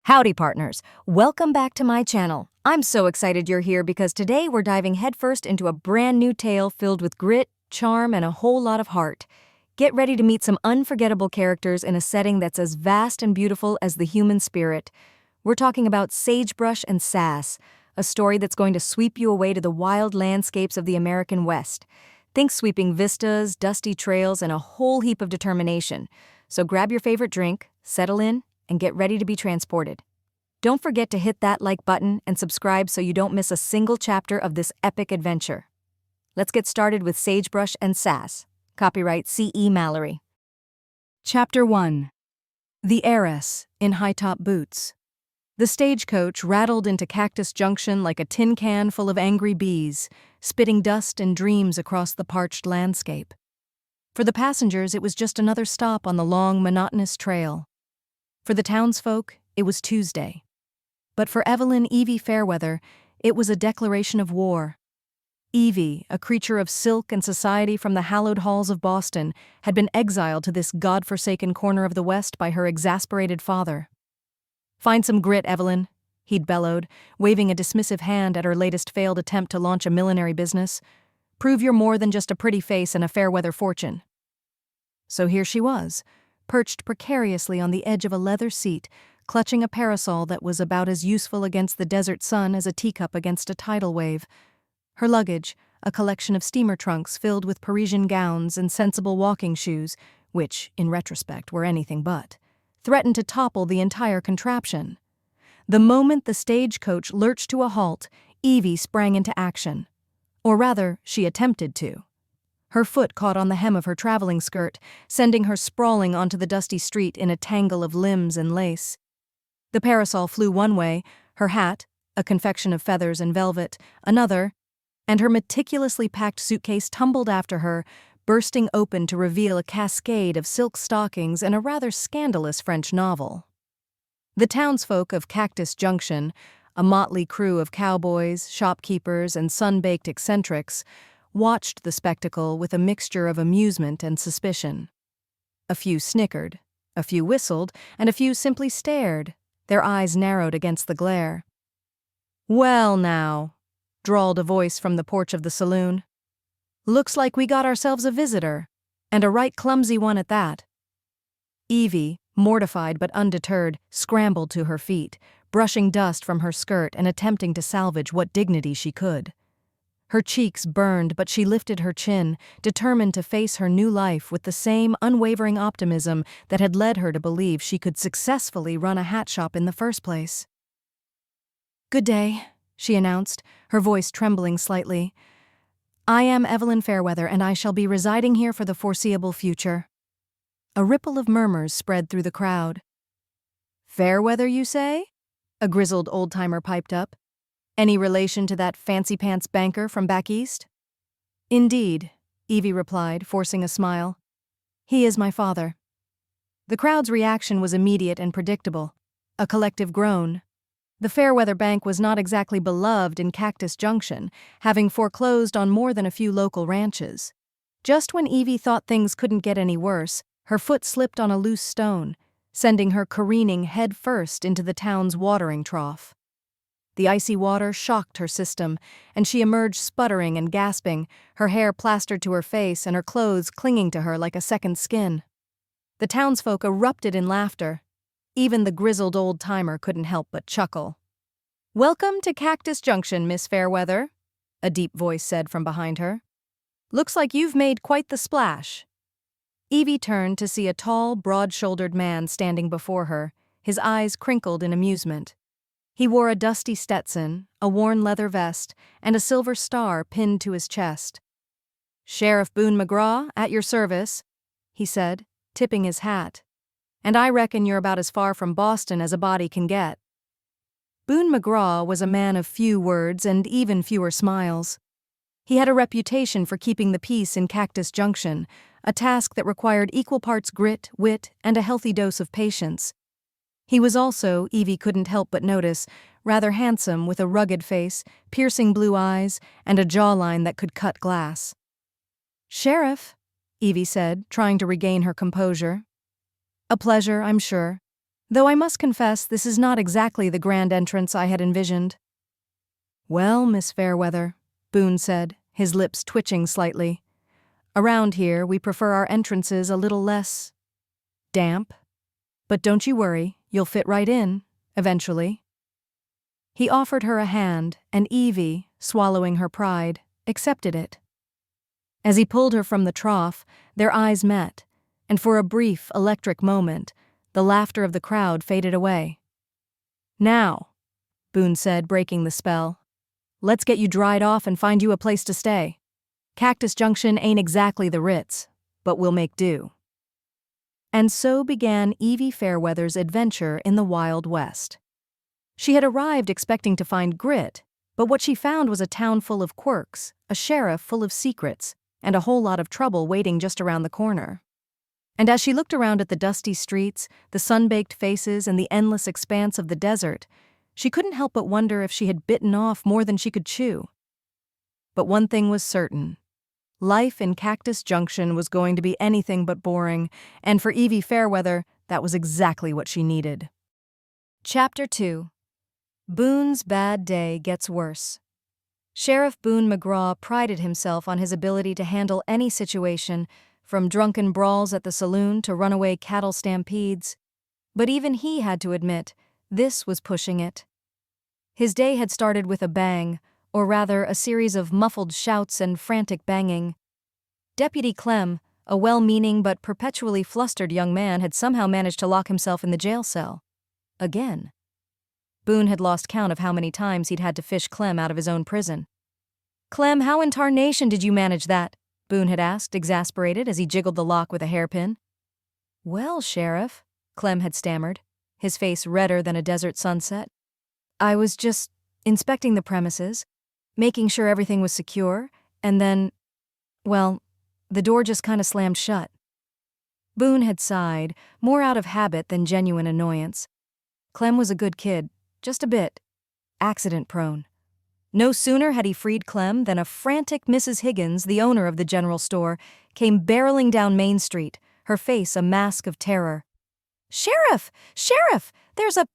Howdy partners, welcome back to my channel. I'm so excited you're here because today we're diving headfirst into a brand new tale filled with grit, charm, and a whole lot of heart. Get ready to meet some unforgettable characters in a setting that's as vast and beautiful as the human spirit. We're talking about Sagebrush and Sass, a story that's going to sweep you away to the wild landscapes of the American West. Think sweeping vistas, dusty trails, and a whole heap of determination. So grab your favorite drink, settle in, and get ready to be transported. Don't forget to hit that like button and subscribe so you don't miss a single chapter of this epic adventure. Let's get started with Sagebrush and Sass. Copyright CEMallery. Chapter 1. The Heiress in High-Top Boots. The stagecoach rattled into Cactus Junction like a tin can full of angry bees, spitting dust and dreams across the parched landscape. For the passengers, it was just another stop on the long, monotonous trail. For the townsfolk, it was Tuesday. But for Evie Fairweather, it was a declaration of war. Eevee, a creature of silk and society from the hallowed halls of Boston, had been exiled to this god-forsaken corner of the West by her exasperated father. "Find some grit, Evelyn," he'd bellowed, waving a dismissive hand at her latest failed attempt to launch a millinery business. "Prove you're more than just a pretty face and a fair-weather fortune." So here she was, perched precariously on the edge of a leather seat, clutching a parasol that was about as useful against the desert sun as a teacup against a tidal wave. Her luggage, a collection of steamer trunks filled with Parisian gowns and sensible walking shoes, which, in retrospect, were anything but, threatened to topple the entire contraption. The moment the stagecoach lurched to a halt, Eevee sprang into action. Or rather, she attempted to. Her foot caught on the hem of her traveling skirt, sending her sprawling onto the dusty street in a tangle of limbs and lace. The parasol flew one way, her hat, a confection of feathers and velvet, another, and her meticulously packed suitcase tumbled after her, bursting open to reveal a cascade of silk stockings and a rather scandalous French novel. The townsfolk of Cactus Junction, a motley crew of cowboys, shopkeepers, and sun-baked eccentrics, watched the spectacle with a mixture of amusement and suspicion. A few snickered, a few whistled, and a few simply stared, their eyes narrowed against the glare. "Well now," drawled a voice from the porch of the saloon. "Looks like we got ourselves a visitor, and a right clumsy one at that." Eevee, mortified but undeterred, scrambled to her feet, brushing dust from her skirt and attempting to salvage what dignity she could. Her cheeks burned, but she lifted her chin, determined to face her new life with the same unwavering optimism that had led her to believe she could successfully run a hat shop in the first place. "Good day," she announced, her voice trembling slightly. "I am Evelyn Fairweather, and I shall be residing here for the foreseeable future." A ripple of murmurs spread through the crowd. "Fairweather, you say?" a grizzled old-timer piped up. "Any relation to that fancy-pants banker from back east?" "Indeed," Eevee replied, forcing a smile. "He is my father." The crowd's reaction was immediate and predictable, a collective groan. The Fairweather Bank was not exactly beloved in Cactus Junction, having foreclosed on more than a few local ranches. Just when Eevee thought things couldn't get any worse, her foot slipped on a loose stone, sending her careening head first into the town's watering trough. The icy water shocked her system, and she emerged sputtering and gasping, her hair plastered to her face and her clothes clinging to her like a second skin. The townsfolk erupted in laughter. Even the grizzled old-timer couldn't help but chuckle. "Welcome to Cactus Junction, Miss Fairweather," a deep voice said from behind her. "Looks like you've made quite the splash." Eevee turned to see a tall, broad-shouldered man standing before her, his eyes crinkled in amusement. He wore a dusty Stetson, a worn leather vest, and a silver star pinned to his chest. "Sheriff Boone McGraw, at your service," he said, tipping his hat. "And I reckon you're about as far from Boston as a body can get." Boone McGraw was a man of few words and even fewer smiles. He had a reputation for keeping the peace in Cactus Junction, a task that required equal parts grit, wit, and a healthy dose of patience. He was also, Eevee couldn't help but notice, rather handsome with a rugged face, piercing blue eyes, and a jawline that could cut glass. "Sheriff," Eevee said, trying to regain her composure. "A pleasure, I'm sure. Though I must confess this is not exactly the grand entrance I had envisioned. "Well, Miss Fairweather," Boone said, his lips twitching slightly, "around here we prefer our entrances a little less damp. But don't you worry, you'll fit right in, eventually." He offered her a hand, and Eevee, swallowing her pride, accepted it. As he pulled her from the trough, their eyes met, and for a brief, electric moment, the laughter of the crowd faded away. "Now," Boone said, breaking the spell, "let's get you dried off and find you a place to stay. Cactus Junction ain't exactly the Ritz, but we'll make do." And so began Evie Fairweather's adventure in the Wild West. She had arrived expecting to find grit, but what she found was a town full of quirks, a sheriff full of secrets, and a whole lot of trouble waiting just around the corner. And as she looked around at the dusty streets, the sun-baked faces, and the endless expanse of the desert, she couldn't help but wonder if she had bitten off more than she could chew. But one thing was certain. Life in Cactus Junction was going to be anything but boring, and for Evie Fairweather, that was exactly what she needed. Chapter 2. Boone's Bad Day Gets Worse. Sheriff Boone McGraw prided himself on his ability to handle any situation, from drunken brawls at the saloon to runaway cattle stampedes. But even he had to admit, this was pushing it. His day had started with a bang, or rather a series of muffled shouts and frantic banging. Deputy Clem, a well-meaning but perpetually flustered young man, had somehow managed to lock himself in the jail cell. Again. Boone had lost count of how many times he'd had to fish Clem out of his own prison. "Clem, how in tarnation did you manage that?" Boone had asked, exasperated, as he jiggled the lock with a hairpin. "Well, Sheriff," Clem had stammered, his face redder than a desert sunset, "I was just inspecting the premises, making sure everything was secure, and then, well, the door just kind of slammed shut." Boone had sighed, more out of habit than genuine annoyance. Clem was a good kid, just a bit accident-prone. No sooner had he freed Clem than a frantic Mrs. Higgins, the owner of the general store, came barreling down Main Street, her face a mask of terror. "Sheriff! Sheriff! There's a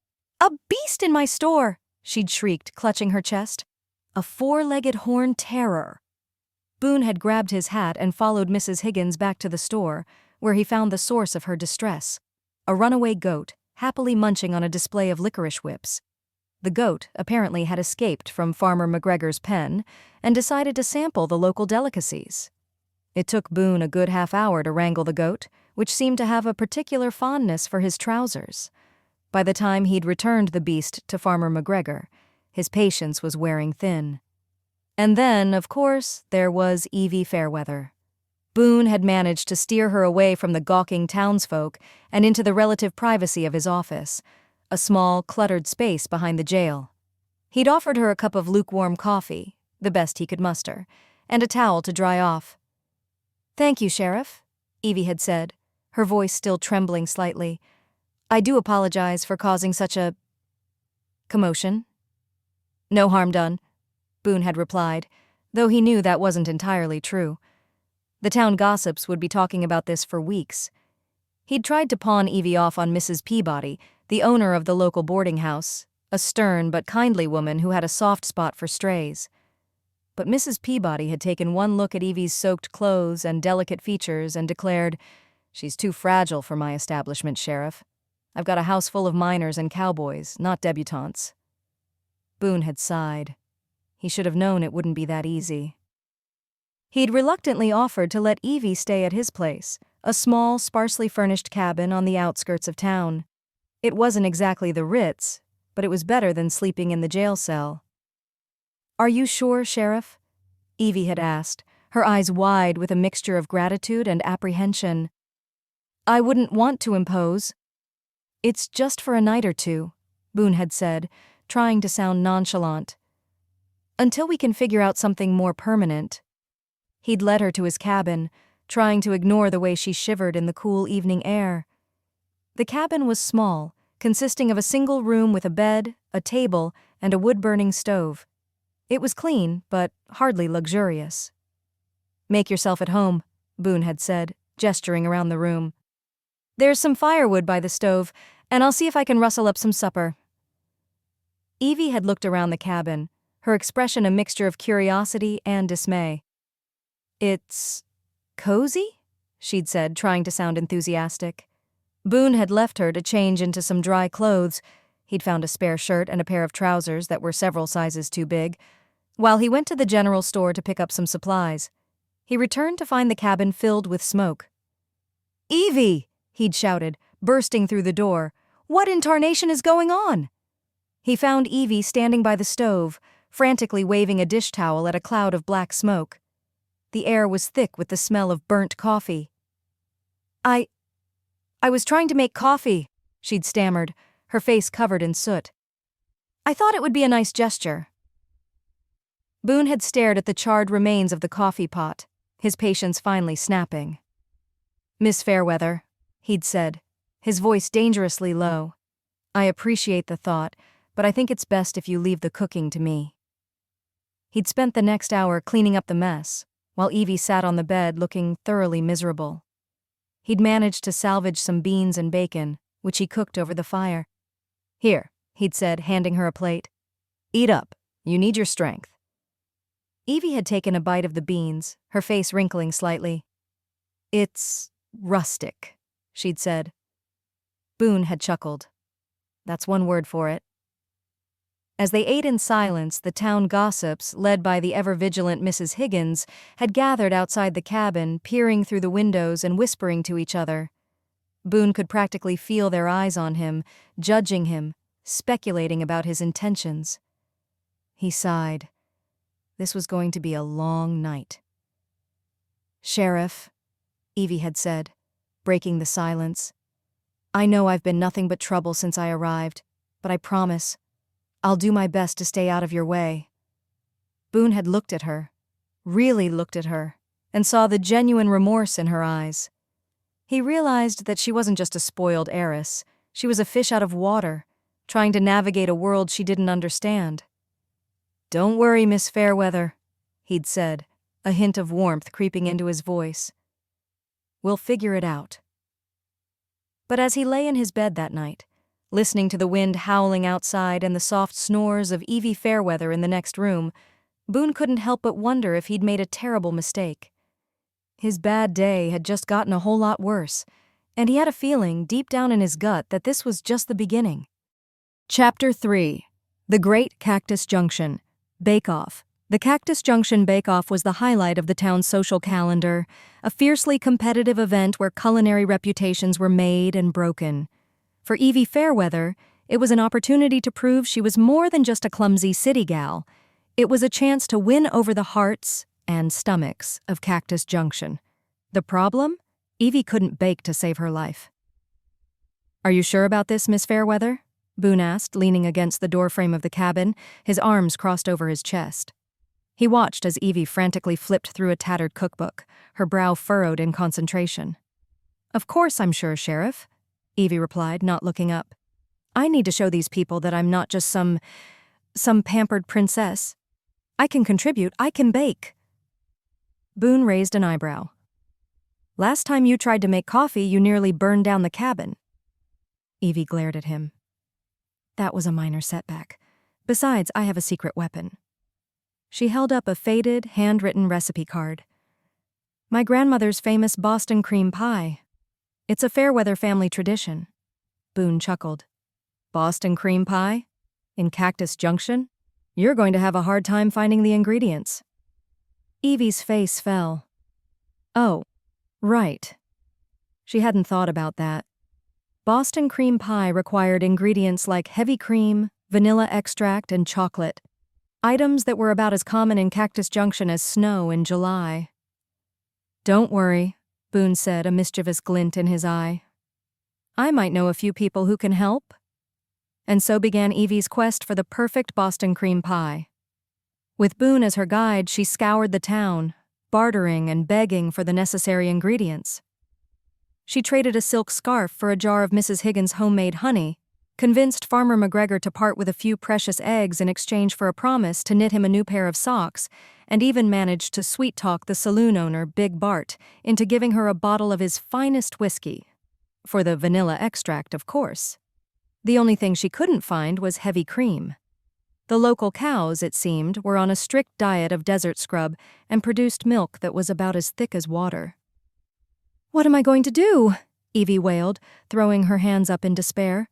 beast in my store!" she'd shrieked, clutching her chest. A four-legged horned terror. Boone had grabbed his hat and followed Mrs. Higgins back to the store, where he found the source of her distress, a runaway goat, happily munching on a display of licorice whips. The goat apparently had escaped from Farmer McGregor's pen and decided to sample the local delicacies. It took Boone a good half-hour to wrangle the goat, which seemed to have a particular fondness for his trousers. By the time he'd returned the beast to Farmer McGregor, his patience was wearing thin. And then, of course, there was Evie Fairweather. Boone had managed to steer her away from the gawking townsfolk and into the relative privacy of his office, a small, cluttered space behind the jail. He'd offered her a cup of lukewarm coffee, the best he could muster, and a towel to dry off. "Thank you, Sheriff," Evie had said, her voice still trembling slightly. "I do apologize for causing such a commotion." "No harm done," Boone had replied, though he knew that wasn't entirely true. The town gossips would be talking about this for weeks. He'd tried to pawn Evie off on Mrs. Peabody, the owner of the local boarding house, a stern but kindly woman who had a soft spot for strays. But Mrs. Peabody had taken one look at Evie's soaked clothes and delicate features and declared, "She's too fragile for my establishment, Sheriff. I've got a house full of minors and cowboys, not debutantes." Boone had sighed. He should have known it wouldn't be that easy. He'd reluctantly offered to let Evie stay at his place, a small, sparsely furnished cabin on the outskirts of town. It wasn't exactly the Ritz, but it was better than sleeping in the jail cell. "Are you sure, Sheriff?" Evie had asked, her eyes wide with a mixture of gratitude and apprehension. "I wouldn't want to impose." "It's just for a night or two," Boone had said, trying to sound nonchalant. "Until we can figure out something more permanent." He'd led her to his cabin, trying to ignore the way she shivered in the cool evening air. The cabin was small, consisting of a single room with a bed, a table, and a wood-burning stove. It was clean, but hardly luxurious. "Make yourself at home," Boone had said, gesturing around the room. "There's some firewood by the stove, and I'll see if I can rustle up some supper." Evie had looked around the cabin, her expression a mixture of curiosity and dismay. "It's cozy?" she'd said, trying to sound enthusiastic. Boone had left her to change into some dry clothes. He'd found a spare shirt and a pair of trousers that were several sizes too big, while he went to the general store to pick up some supplies. He returned to find the cabin filled with smoke. "Evie!" he'd shouted, bursting through the door. "What in tarnation is going on?" He found Evie standing by the stove, frantically waving a dish towel at a cloud of black smoke. The air was thick with the smell of burnt coffee. I was trying to make coffee," she'd stammered, her face covered in soot. "I thought it would be a nice gesture." Boone had stared at the charred remains of the coffee pot, his patience finally snapping. "Miss Fairweather," he'd said, his voice dangerously low, "I appreciate the thought, but I think it's best if you leave the cooking to me." He'd spent the next hour cleaning up the mess, while Evie sat on the bed looking thoroughly miserable. He'd managed to salvage some beans and bacon, which he cooked over the fire. "Here," he'd said, handing her a plate. "Eat up. You need your strength." Evie had taken a bite of the beans, her face wrinkling slightly. "It's rustic," she'd said. Boone had chuckled. "That's one word for it." As they ate in silence, the town gossips, led by the ever-vigilant Mrs. Higgins, had gathered outside the cabin, peering through the windows and whispering to each other. Boone could practically feel their eyes on him, judging him, speculating about his intentions. He sighed. This was going to be a long night. "Sheriff," Evie had said, breaking the silence, "I know I've been nothing but trouble since I arrived, but I promise I'll do my best to stay out of your way." Boone had looked at her, really looked at her, and saw the genuine remorse in her eyes. He realized that she wasn't just a spoiled heiress, she was a fish out of water, trying to navigate a world she didn't understand. "Don't worry, Miss Fairweather," he'd said, a hint of warmth creeping into his voice. "We'll figure it out." But as he lay in his bed that night, listening to the wind howling outside and the soft snores of Evie Fairweather in the next room, Boone couldn't help but wonder if he'd made a terrible mistake. His bad day had just gotten a whole lot worse, and he had a feeling deep down in his gut that this was just the beginning. Chapter 3. The Great Cactus Junction. Bakeoff. The Cactus Junction Bakeoff was the highlight of the town's social calendar, a fiercely competitive event where culinary reputations were made and broken. For Evie Fairweather, it was an opportunity to prove she was more than just a clumsy city gal. It was a chance to win over the hearts and stomachs of Cactus Junction. The problem? Evie couldn't bake to save her life. "Are you sure about this, Miss Fairweather?" Boone asked, leaning against the doorframe of the cabin, his arms crossed over his chest. He watched as Evie frantically flipped through a tattered cookbook, her brow furrowed in concentration. "Of course I'm sure, Sheriff," Evie replied, not looking up. "I need to show these people that I'm not just some pampered princess. I can contribute, I can bake." Boone raised an eyebrow. "Last time you tried to make coffee, you nearly burned down the cabin." Evie glared at him. "That was a minor setback. Besides, I have a secret weapon." She held up a faded, handwritten recipe card. "My grandmother's famous Boston cream pie. It's a Fairweather family tradition." Boone chuckled. "Boston cream pie? In Cactus Junction? You're going to have a hard time finding the ingredients." Evie's face fell. "Oh, right." She hadn't thought about that. Boston cream pie required ingredients like heavy cream, vanilla extract, and chocolate. Items that were about as common in Cactus Junction as snow in July. "Don't worry," Boone said, a mischievous glint in his eye. "I might know a few people who can help." And so began Evie's quest for the perfect Boston cream pie. With Boone as her guide, she scoured the town, bartering and begging for the necessary ingredients. She traded a silk scarf for a jar of Mrs. Higgins' homemade honey, convinced Farmer McGregor to part with a few precious eggs in exchange for a promise to knit him a new pair of socks, and even managed to sweet-talk the saloon owner, Big Bart, into giving her a bottle of his finest whiskey. For the vanilla extract, of course. The only thing she couldn't find was heavy cream. The local cows, it seemed, were on a strict diet of desert scrub and produced milk that was about as thick as water. "What am I going to do?" Eevee wailed, throwing her hands up in despair.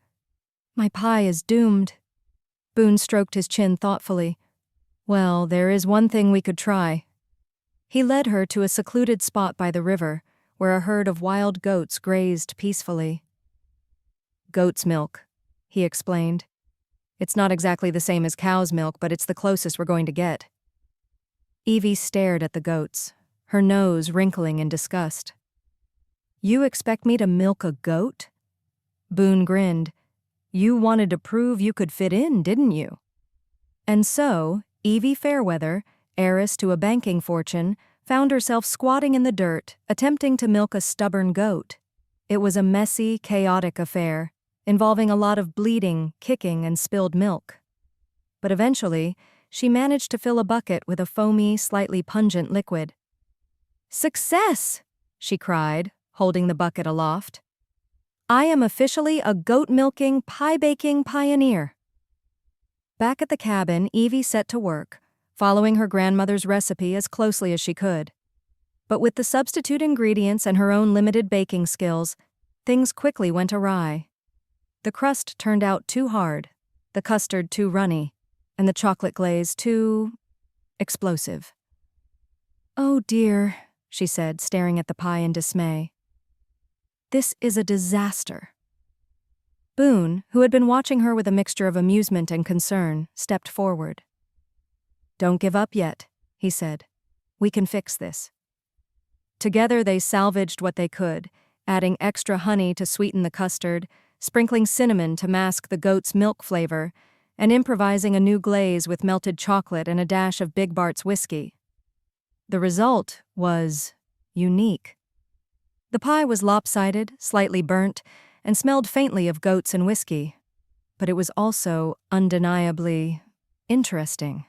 "My pie is doomed." Boone stroked his chin thoughtfully. "Well, there is one thing we could try." He led her to a secluded spot by the river, where a herd of wild goats grazed peacefully. "Goat's milk," he explained. "It's not exactly the same as cow's milk, but it's the closest we're going to get." Eevee stared at the goats, her nose wrinkling in disgust. "You expect me to milk a goat?" Boone grinned. "You wanted to prove you could fit in, didn't you?" And so, Evie Fairweather, heiress to a banking fortune, found herself squatting in the dirt, attempting to milk a stubborn goat. It was a messy, chaotic affair, involving a lot of bleeding, kicking, and spilled milk. But eventually, she managed to fill a bucket with a foamy, slightly pungent liquid. "Success!" she cried, holding the bucket aloft. "I am officially a goat-milking, pie-baking pioneer." Back at the cabin, Eevee set to work, following her grandmother's recipe as closely as she could. But with the substitute ingredients and her own limited baking skills, things quickly went awry. The crust turned out too hard, the custard too runny, and the chocolate glaze too explosive. "Oh dear," she said, staring at the pie in dismay. "This is a disaster." Boone, who had been watching her with a mixture of amusement and concern, stepped forward. "Don't give up yet," he said. "We can fix this." Together they salvaged what they could, adding extra honey to sweeten the custard, sprinkling cinnamon to mask the goat's milk flavor, and improvising a new glaze with melted chocolate and a dash of Big Bart's whiskey. The result was unique. The pie was lopsided, slightly burnt, and smelled faintly of goats and whiskey, but it was also undeniably interesting.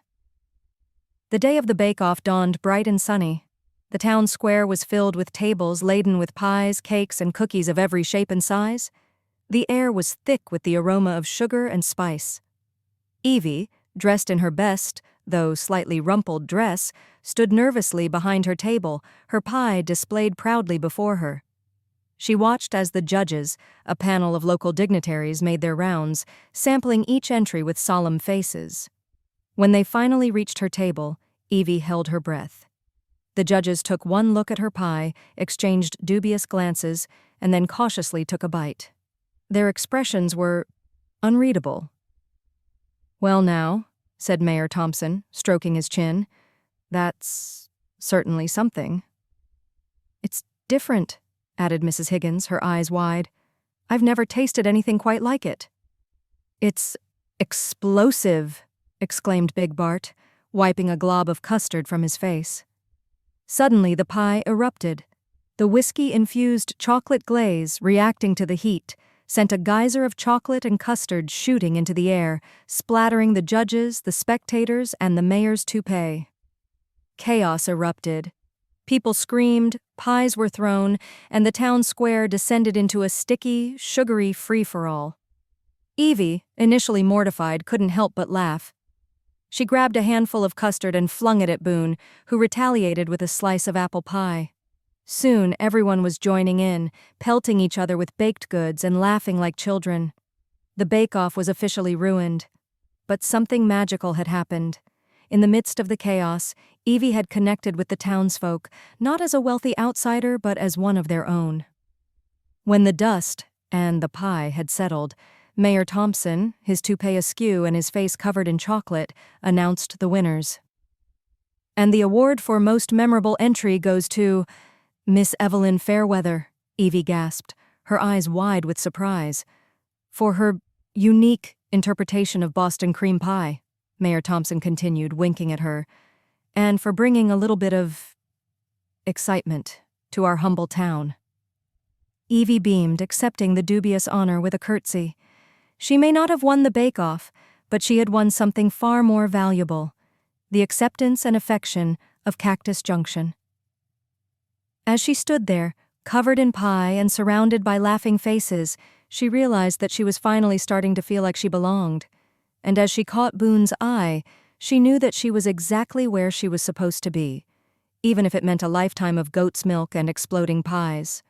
The day of the bake-off dawned bright and sunny. The town square was filled with tables laden with pies, cakes, and cookies of every shape and size. The air was thick with the aroma of sugar and spice. Eevee, dressed in her best, though slightly rumpled dress, stood nervously behind her table, her pie displayed proudly before her. She watched as the judges, a panel of local dignitaries, made their rounds, sampling each entry with solemn faces. When they finally reached her table, Eevee held her breath. The judges took one look at her pie, exchanged dubious glances, and then cautiously took a bite. Their expressions were unreadable. "Well now," said Mayor Thompson, stroking his chin, "that's certainly something." "It's different," added Mrs. Higgins, her eyes wide. "I've never tasted anything quite like it." "It's explosive," exclaimed Big Bart, wiping a glob of custard from his face. Suddenly the pie erupted. The whiskey-infused chocolate glaze, reacting to the heat, sent a geyser of chocolate and custard shooting into the air, splattering the judges, the spectators, and the mayor's toupee. Chaos erupted. People screamed, pies were thrown, and the town square descended into a sticky, sugary free-for-all. Eevee, initially mortified, couldn't help but laugh. She grabbed a handful of custard and flung it at Boone, who retaliated with a slice of apple pie. Soon everyone was joining in, pelting each other with baked goods and laughing like children. The bake-off was officially ruined. But something magical had happened. In the midst of the chaos, Eevee had connected with the townsfolk, not as a wealthy outsider but as one of their own. When the dust and the pie had settled, Mayor Thompson, his toupee askew and his face covered in chocolate, announced the winners. "And the award for most memorable entry goes to Miss Evelyn Fairweather," Eevee gasped, her eyes wide with surprise. "For her unique interpretation of Boston cream pie," Mayor Thompson continued, winking at her, "and for bringing a little bit of excitement to our humble town." Eevee beamed, accepting the dubious honor with a curtsy. She may not have won the bake-off, but she had won something far more valuable: the acceptance and affection of Cactus Junction. As she stood there, covered in pie and surrounded by laughing faces, she realized that she was finally starting to feel like she belonged. And as she caught Boone's eye, she knew that she was exactly where she was supposed to be, even if it meant a lifetime of goat's milk and exploding pies.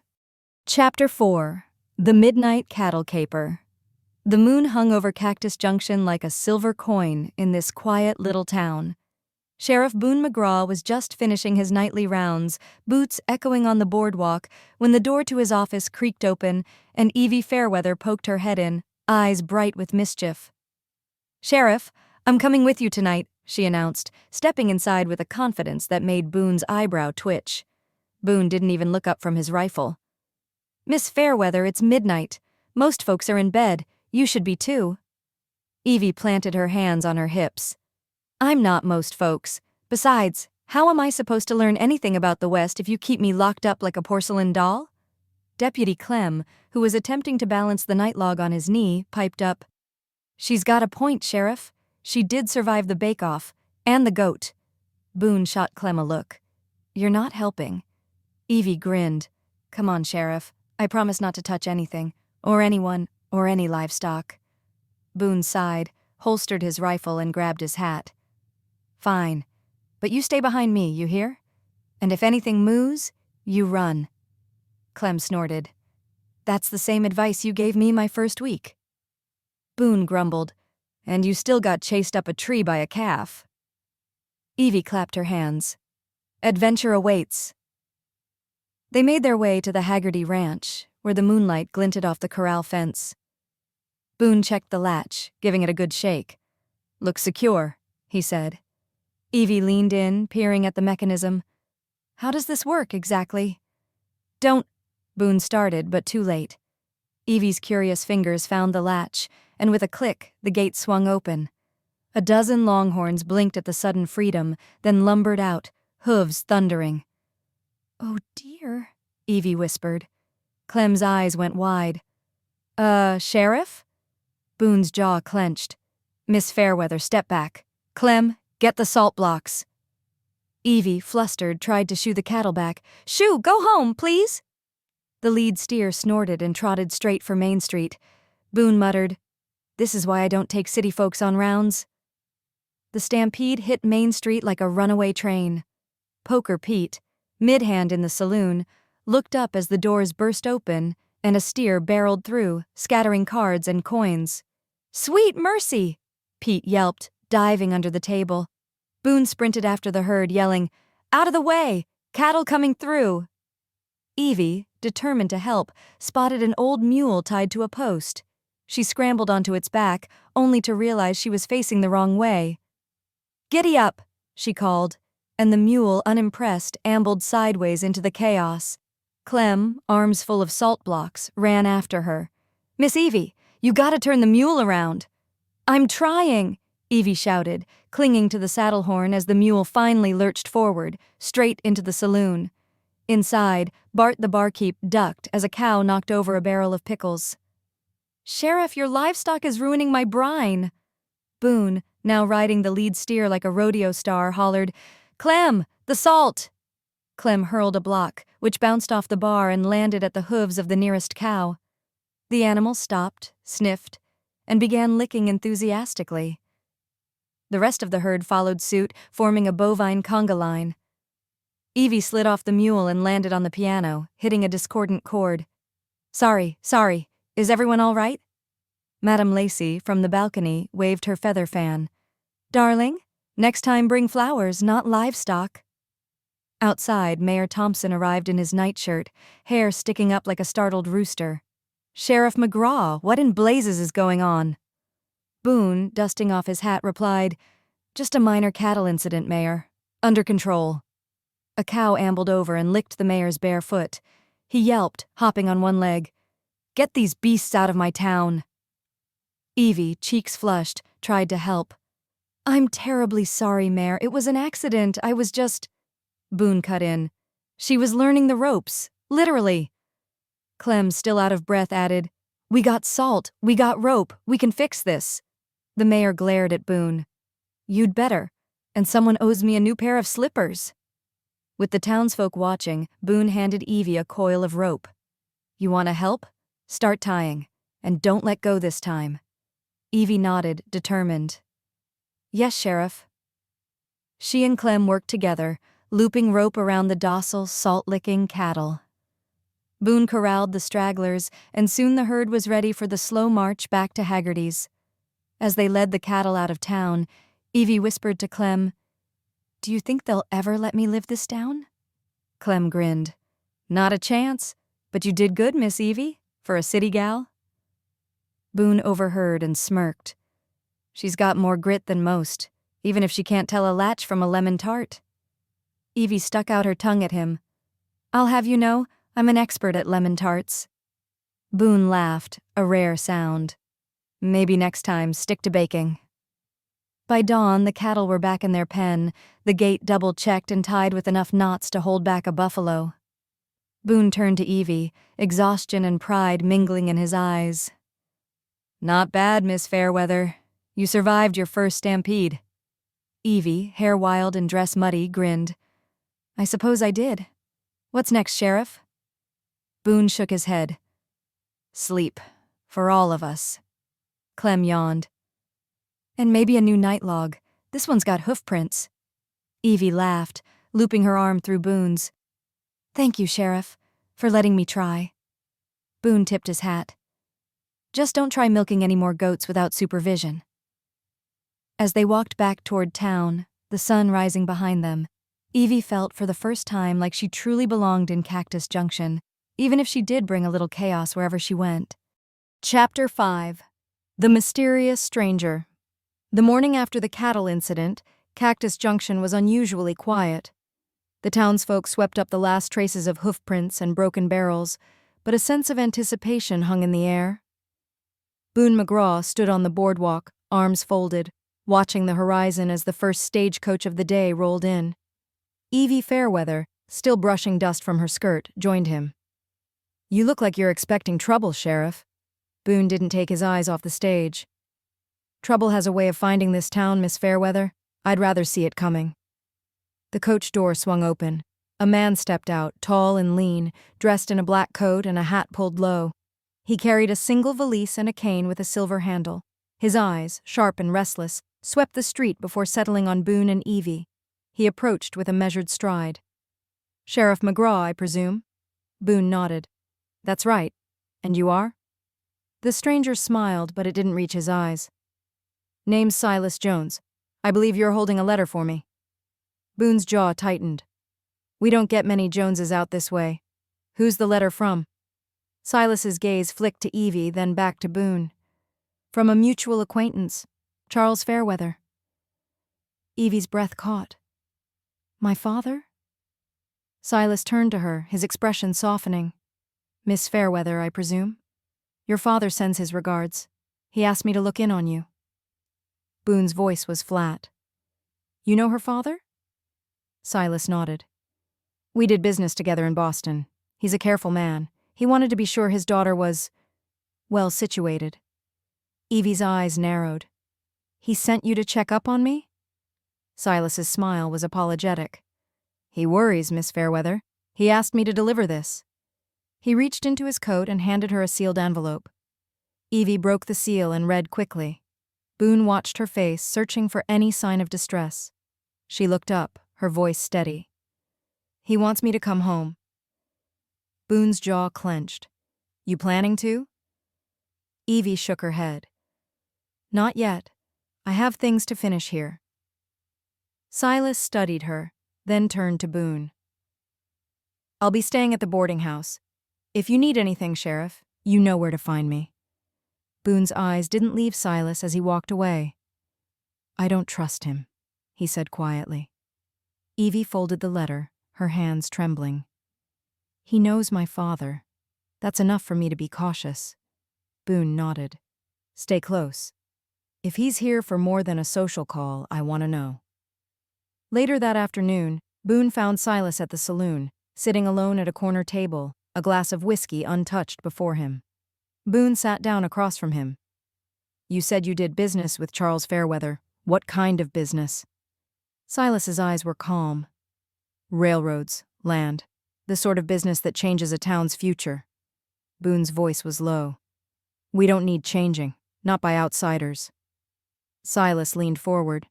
Chapter 4. The Midnight Cattle Caper. The moon hung over Cactus Junction like a silver coin in this quiet little town. Sheriff Boone McGraw was just finishing his nightly rounds, boots echoing on the boardwalk, when the door to his office creaked open and Evie Fairweather poked her head in, eyes bright with mischief. "Sheriff, I'm coming with you tonight," she announced, stepping inside with a confidence that made Boone's eyebrow twitch. Boone didn't even look up from his rifle. "Miss Fairweather, it's midnight. Most folks are in bed. You should be too." Evie planted her hands on her hips. "I'm not most folks. Besides, how am I supposed to learn anything about the West if you keep me locked up like a porcelain doll?" Deputy Clem, who was attempting to balance the nightlog on his knee, piped up, "She's got a point, Sheriff. She did survive the bakeoff, and the goat." Boone shot Clem a look. "You're not helping." Evie grinned. "Come on, Sheriff. I promise not to touch anything, or anyone, or any livestock." Boone sighed, holstered his rifle, and grabbed his hat. "Fine. But you stay behind me, you hear? And if anything moves, you run." Clem snorted. "That's the same advice you gave me my first week." Boone grumbled, "And you still got chased up a tree by a calf." Evie clapped her hands. "Adventure awaits." They made their way to the Haggerty Ranch, where the moonlight glinted off the corral fence. Boone checked the latch, giving it a good shake. "Looks secure," he said. Evie leaned in, peering at the mechanism. "How does this work, exactly?" "Don't—" Boone started, but too late. Evie's curious fingers found the latch, and with a click, the gate swung open. A dozen longhorns blinked at the sudden freedom, then lumbered out, hooves thundering. "Oh dear," Evie whispered. Clem's eyes went wide. Sheriff?" Boone's jaw clenched. "Miss Fairweather, step back. Clem, get the salt blocks." Evie, flustered, tried to shoo the cattle back. "Shoo, go home, please!" The lead steer snorted and trotted straight for Main Street. Boone muttered, "This is why I don't take city folks on rounds." The stampede hit Main Street like a runaway train. Poker Pete, mid-hand in the saloon, looked up as the doors burst open and a steer barreled through, scattering cards and coins. "Sweet mercy!" Pete yelped, diving under the table. Boone sprinted after the herd, yelling, "Out of the way! Cattle coming through!" Evie, determined to help, spotted an old mule tied to a post. She scrambled onto its back, only to realize she was facing the wrong way. "Giddy up!" she called, and the mule, unimpressed, ambled sideways into the chaos. Clem, arms full of salt blocks, ran after her. "Miss Evie, you gotta turn the mule around." "I'm trying," Evie shouted, clinging to the saddle horn as the mule finally lurched forward, straight into the saloon. Inside, Bart the barkeep ducked as a cow knocked over a barrel of pickles. "Sheriff, your livestock is ruining my brine." Boone, now riding the lead steer like a rodeo star, hollered, "Clem, the salt!" Clem hurled a block, which bounced off the bar and landed at the hooves of the nearest cow. The animal stopped, sniffed, and began licking enthusiastically. The rest of the herd followed suit, forming a bovine conga line. Evie slid off the mule and landed on the piano, hitting a discordant chord. Sorry. Is everyone all right?" Madame Lacey, from the balcony, waved her feather fan. "Darling, next time bring flowers, not livestock." Outside, Mayor Thompson arrived in his nightshirt, hair sticking up like a startled rooster. "Sheriff McGraw, what in blazes is going on?" Boone, dusting off his hat, replied, "Just a minor cattle incident, Mayor. Under control." A cow ambled over and licked the mayor's bare foot. He yelped, hopping on one leg, "Get these beasts out of my town." Evie, cheeks flushed, tried to help. "I'm terribly sorry, Mayor. It was an accident. I was just—" Boone cut in. "She was learning the ropes. Literally." Clem, still out of breath, added, "We got salt. We got rope. We can fix this." The mayor glared at Boone. "You'd better. And someone owes me a new pair of slippers." With the townsfolk watching, Boone handed Evie a coil of rope. "You want to help? Start tying. and don't let go this time." Eevee nodded, determined. "Yes, Sheriff." She and Clem worked together, looping rope around the docile, salt-licking cattle. Boone corralled the stragglers, and soon the herd was ready for the slow march back to Haggerty's. As they led the cattle out of town, Eevee whispered to Clem, "Do you think they'll ever let me live this down?" Clem grinned. "Not a chance, but you did good, Miss Eevee, for a city gal." Boone overheard and smirked. "She's got more grit than most, even if she can't tell a latch from a lemon tart." Eevee stuck out her tongue at him. "I'll have you know, I'm an expert at lemon tarts." Boone laughed, a rare sound. "Maybe next time, stick to baking." By dawn, the cattle were back in their pen, the gate double-checked and tied with enough knots to hold back a buffalo. Boone turned to Eevee, exhaustion and pride mingling in his eyes. "Not bad, Miss Fairweather. You survived your first stampede." Eevee, hair wild and dress muddy, grinned. "I suppose I did. What's next, Sheriff?" Boone shook his head. "Sleep. For all of us." Clem yawned. "And maybe a new night log. This one's got hoof prints." Eevee laughed, looping her arm through Boone's. "Thank you, Sheriff, for letting me try." Boone tipped his hat. "Just don't try milking any more goats without supervision." As they walked back toward town, the sun rising behind them, Eevee felt for the first time like she truly belonged in Cactus Junction, even if she did bring a little chaos wherever she went. Chapter 5. The Mysterious Stranger. The morning after the cattle incident, Cactus Junction was unusually quiet. The townsfolk swept up the last traces of hoofprints and broken barrels, but a sense of anticipation hung in the air. Boone McGraw stood on the boardwalk, arms folded, watching the horizon as the first stagecoach of the day rolled in. Evie Fairweather, still brushing dust from her skirt, joined him. "You look like you're expecting trouble, Sheriff." Boone didn't take his eyes off the stage. "Trouble has a way of finding this town, Miss Fairweather. I'd rather see it coming." The coach door swung open. A man stepped out, tall and lean, dressed in a black coat and a hat pulled low. He carried a single valise and a cane with a silver handle. His eyes, sharp and restless, swept the street before settling on Boone and Eevee. He approached with a measured stride. "Sheriff McGraw, I presume?" Boone nodded. "That's right. And you are?" The stranger smiled, but it didn't reach his eyes. "Name's Silas Jones. I believe you're holding a letter for me." Boone's jaw tightened. "We don't get many Joneses out this way. Who's the letter from?" Silas's gaze flicked to Eevee, then back to Boone. "From a mutual acquaintance, Charles Fairweather." Eevee's breath caught. "My father?" Silas turned to her, his expression softening. "Miss Fairweather, I presume? Your father sends his regards. He asked me to look in on you." Boone's voice was flat. "You know her father?" Silas nodded. "We did business together in Boston. He's a careful man. He wanted to be sure his daughter was, well situated." Eevee's eyes narrowed. "He sent you to check up on me?" Silas's smile was apologetic. "He worries, Miss Fairweather. He asked me to deliver this." He reached into his coat and handed her a sealed envelope. Eevee broke the seal and read quickly. Boone watched her face, searching for any sign of distress. She looked up, her voice steady. "He wants me to come home." Boone's jaw clenched. "You planning to?" Eevee shook her head. "Not yet. I have things to finish here." Silas studied her, then turned to Boone. "I'll be staying at the boarding house. If you need anything, Sheriff, you know where to find me." Boone's eyes didn't leave Silas as he walked away. "I don't trust him," he said quietly. Eevee folded the letter, her hands trembling. "He knows my father. That's enough for me to be cautious." Boone nodded. "Stay close. If he's here for more than a social call, I want to know." Later that afternoon, Boone found Silas at the saloon, sitting alone at a corner table, a glass of whiskey untouched before him. Boone sat down across from him. "You said you did business with Charles Fairweather. What kind of business?" Silas's eyes were calm. "Railroads, land, the sort of business that changes a town's future." Boone's voice was low. We don't need changing, not by outsiders. Silas leaned forward.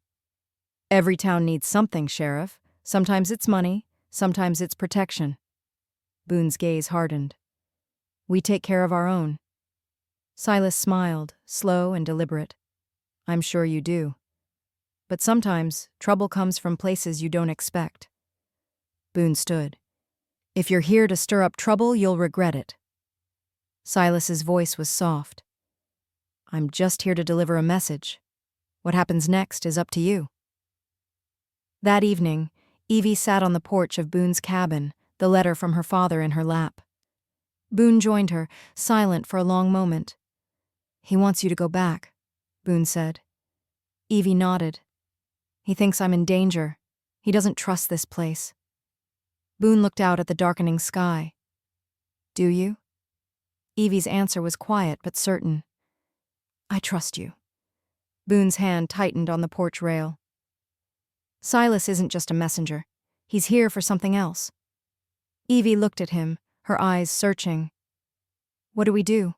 Every town needs something, Sheriff. Sometimes it's money, sometimes it's protection. Boone's gaze hardened. We take care of our own. Silas smiled, slow and deliberate. I'm sure you do. But sometimes trouble comes from places you don't expect. Boone stood. If you're here to stir up trouble, you'll regret it. Silas's voice was soft. I'm just here to deliver a message. What happens next is up to you. That evening, Eevee sat on the porch of Boone's cabin, the letter from her father in her lap. Boone joined her, silent for a long moment. He wants you to go back, Boone said. Eevee nodded. He thinks I'm in danger. He doesn't trust this place. Boone looked out at the darkening sky. Do you? Eevee's answer was quiet but certain. I trust you. Boone's hand tightened on the porch rail. Silas isn't just a messenger. He's here for something else. Eevee looked at him, her eyes searching. What do we do?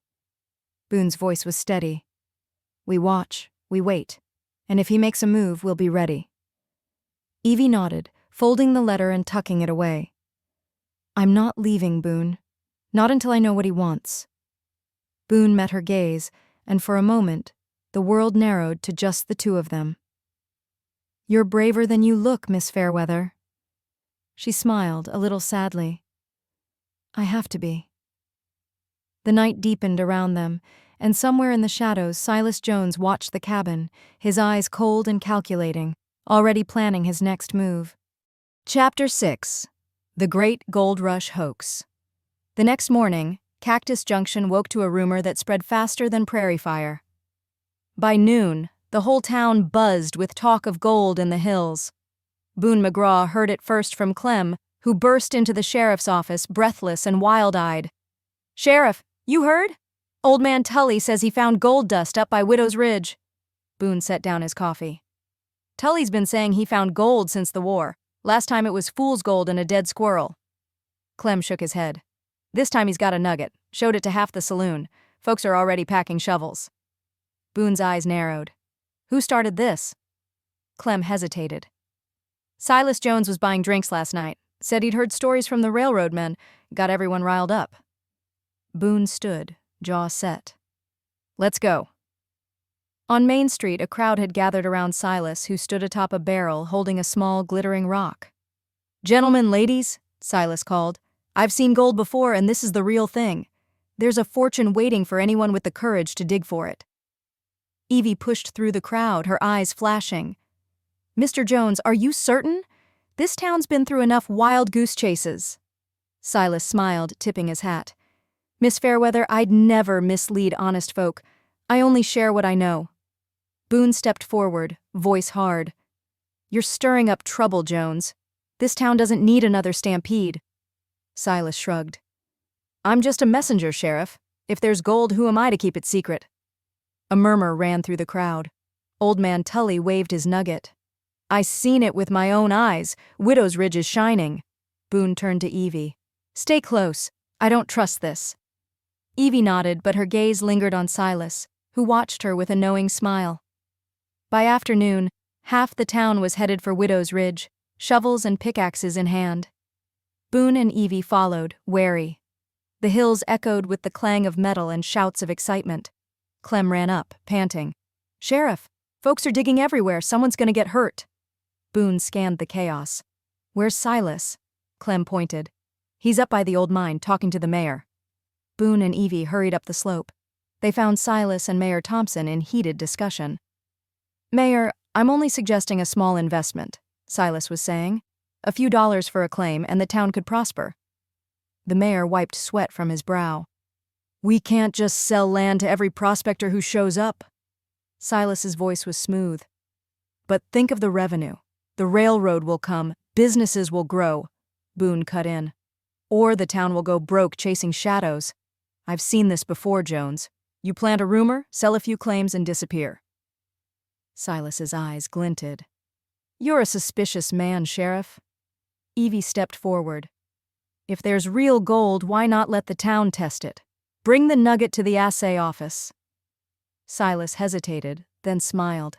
Boone's voice was steady. We watch, we wait, and if he makes a move, we'll be ready. Eevee nodded, folding the letter and tucking it away. I'm not leaving, Boone. Not until I know what he wants. Boone met her gaze, and for a moment, the world narrowed to just the two of them. You're braver than you look, Miss Fairweather. She smiled, a little sadly. I have to be. The night deepened around them, and somewhere in the shadows Silas Jones watched the cabin, his eyes cold and calculating, already planning his next move. Chapter 6. The Great Gold Rush Hoax. The next morning, Cactus Junction woke to a rumor that spread faster than prairie fire. By noon, the whole town buzzed with talk of gold in the hills. Boone McGraw heard it first from Clem, who burst into the sheriff's office, breathless and wild-eyed. Sheriff, you heard? Old man Tully says he found gold dust up by Widow's Ridge. Boone set down his coffee. Tully's been saying he found gold since the war. Last time it was fool's gold and a dead squirrel. Clem shook his head. This time he's got a nugget. Showed it to half the saloon. Folks are already packing shovels. Boone's eyes narrowed. Who started this? Clem hesitated. Silas Jones was buying drinks last night. Said he'd heard stories from the railroad men. Got everyone riled up. Boone stood, jaw set. Let's go. On Main Street, a crowd had gathered around Silas, who stood atop a barrel holding a small, glittering rock. Gentlemen, ladies, Silas called. I've seen gold before, and this is the real thing. There's a fortune waiting for anyone with the courage to dig for it. Eevee pushed through the crowd, her eyes flashing. Mr. Jones, are you certain? This town's been through enough wild goose chases. Silas smiled, tipping his hat. Miss Fairweather, I'd never mislead honest folk. I only share what I know. Boone stepped forward, voice hard. You're stirring up trouble, Jones. This town doesn't need another stampede. Silas shrugged. I'm just a messenger, Sheriff. If there's gold, who am I to keep it secret? A murmur ran through the crowd. Old man Tully waved his nugget. I seen it with my own eyes. Widow's Ridge is shining. Boone turned to Eevee. Stay close. I don't trust this. Eevee nodded, but her gaze lingered on Silas, who watched her with a knowing smile. By afternoon, half the town was headed for Widow's Ridge, shovels and pickaxes in hand. Boone and Eevee followed, wary. The hills echoed with the clang of metal and shouts of excitement. Clem ran up, panting. Sheriff, folks are digging everywhere. Someone's gonna get hurt. Boone scanned the chaos. Where's Silas? Clem pointed. He's up by the old mine, talking to the mayor. Boone and Eevee hurried up the slope. They found Silas and Mayor Thompson in heated discussion. Mayor, I'm only suggesting a small investment, Silas was saying. A few dollars for a claim, and the town could prosper. The mayor wiped sweat from his brow. We can't just sell land to every prospector who shows up. Silas's voice was smooth. But think of the revenue. The railroad will come, businesses will grow. Boone cut in. Or the town will go broke chasing shadows. I've seen this before, Jones. You plant a rumor, sell a few claims, and disappear. Silas's eyes glinted. You're a suspicious man, Sheriff. Eevee stepped forward. If there's real gold, why not let the town test it? Bring the nugget to the assay office. Silas hesitated, then smiled.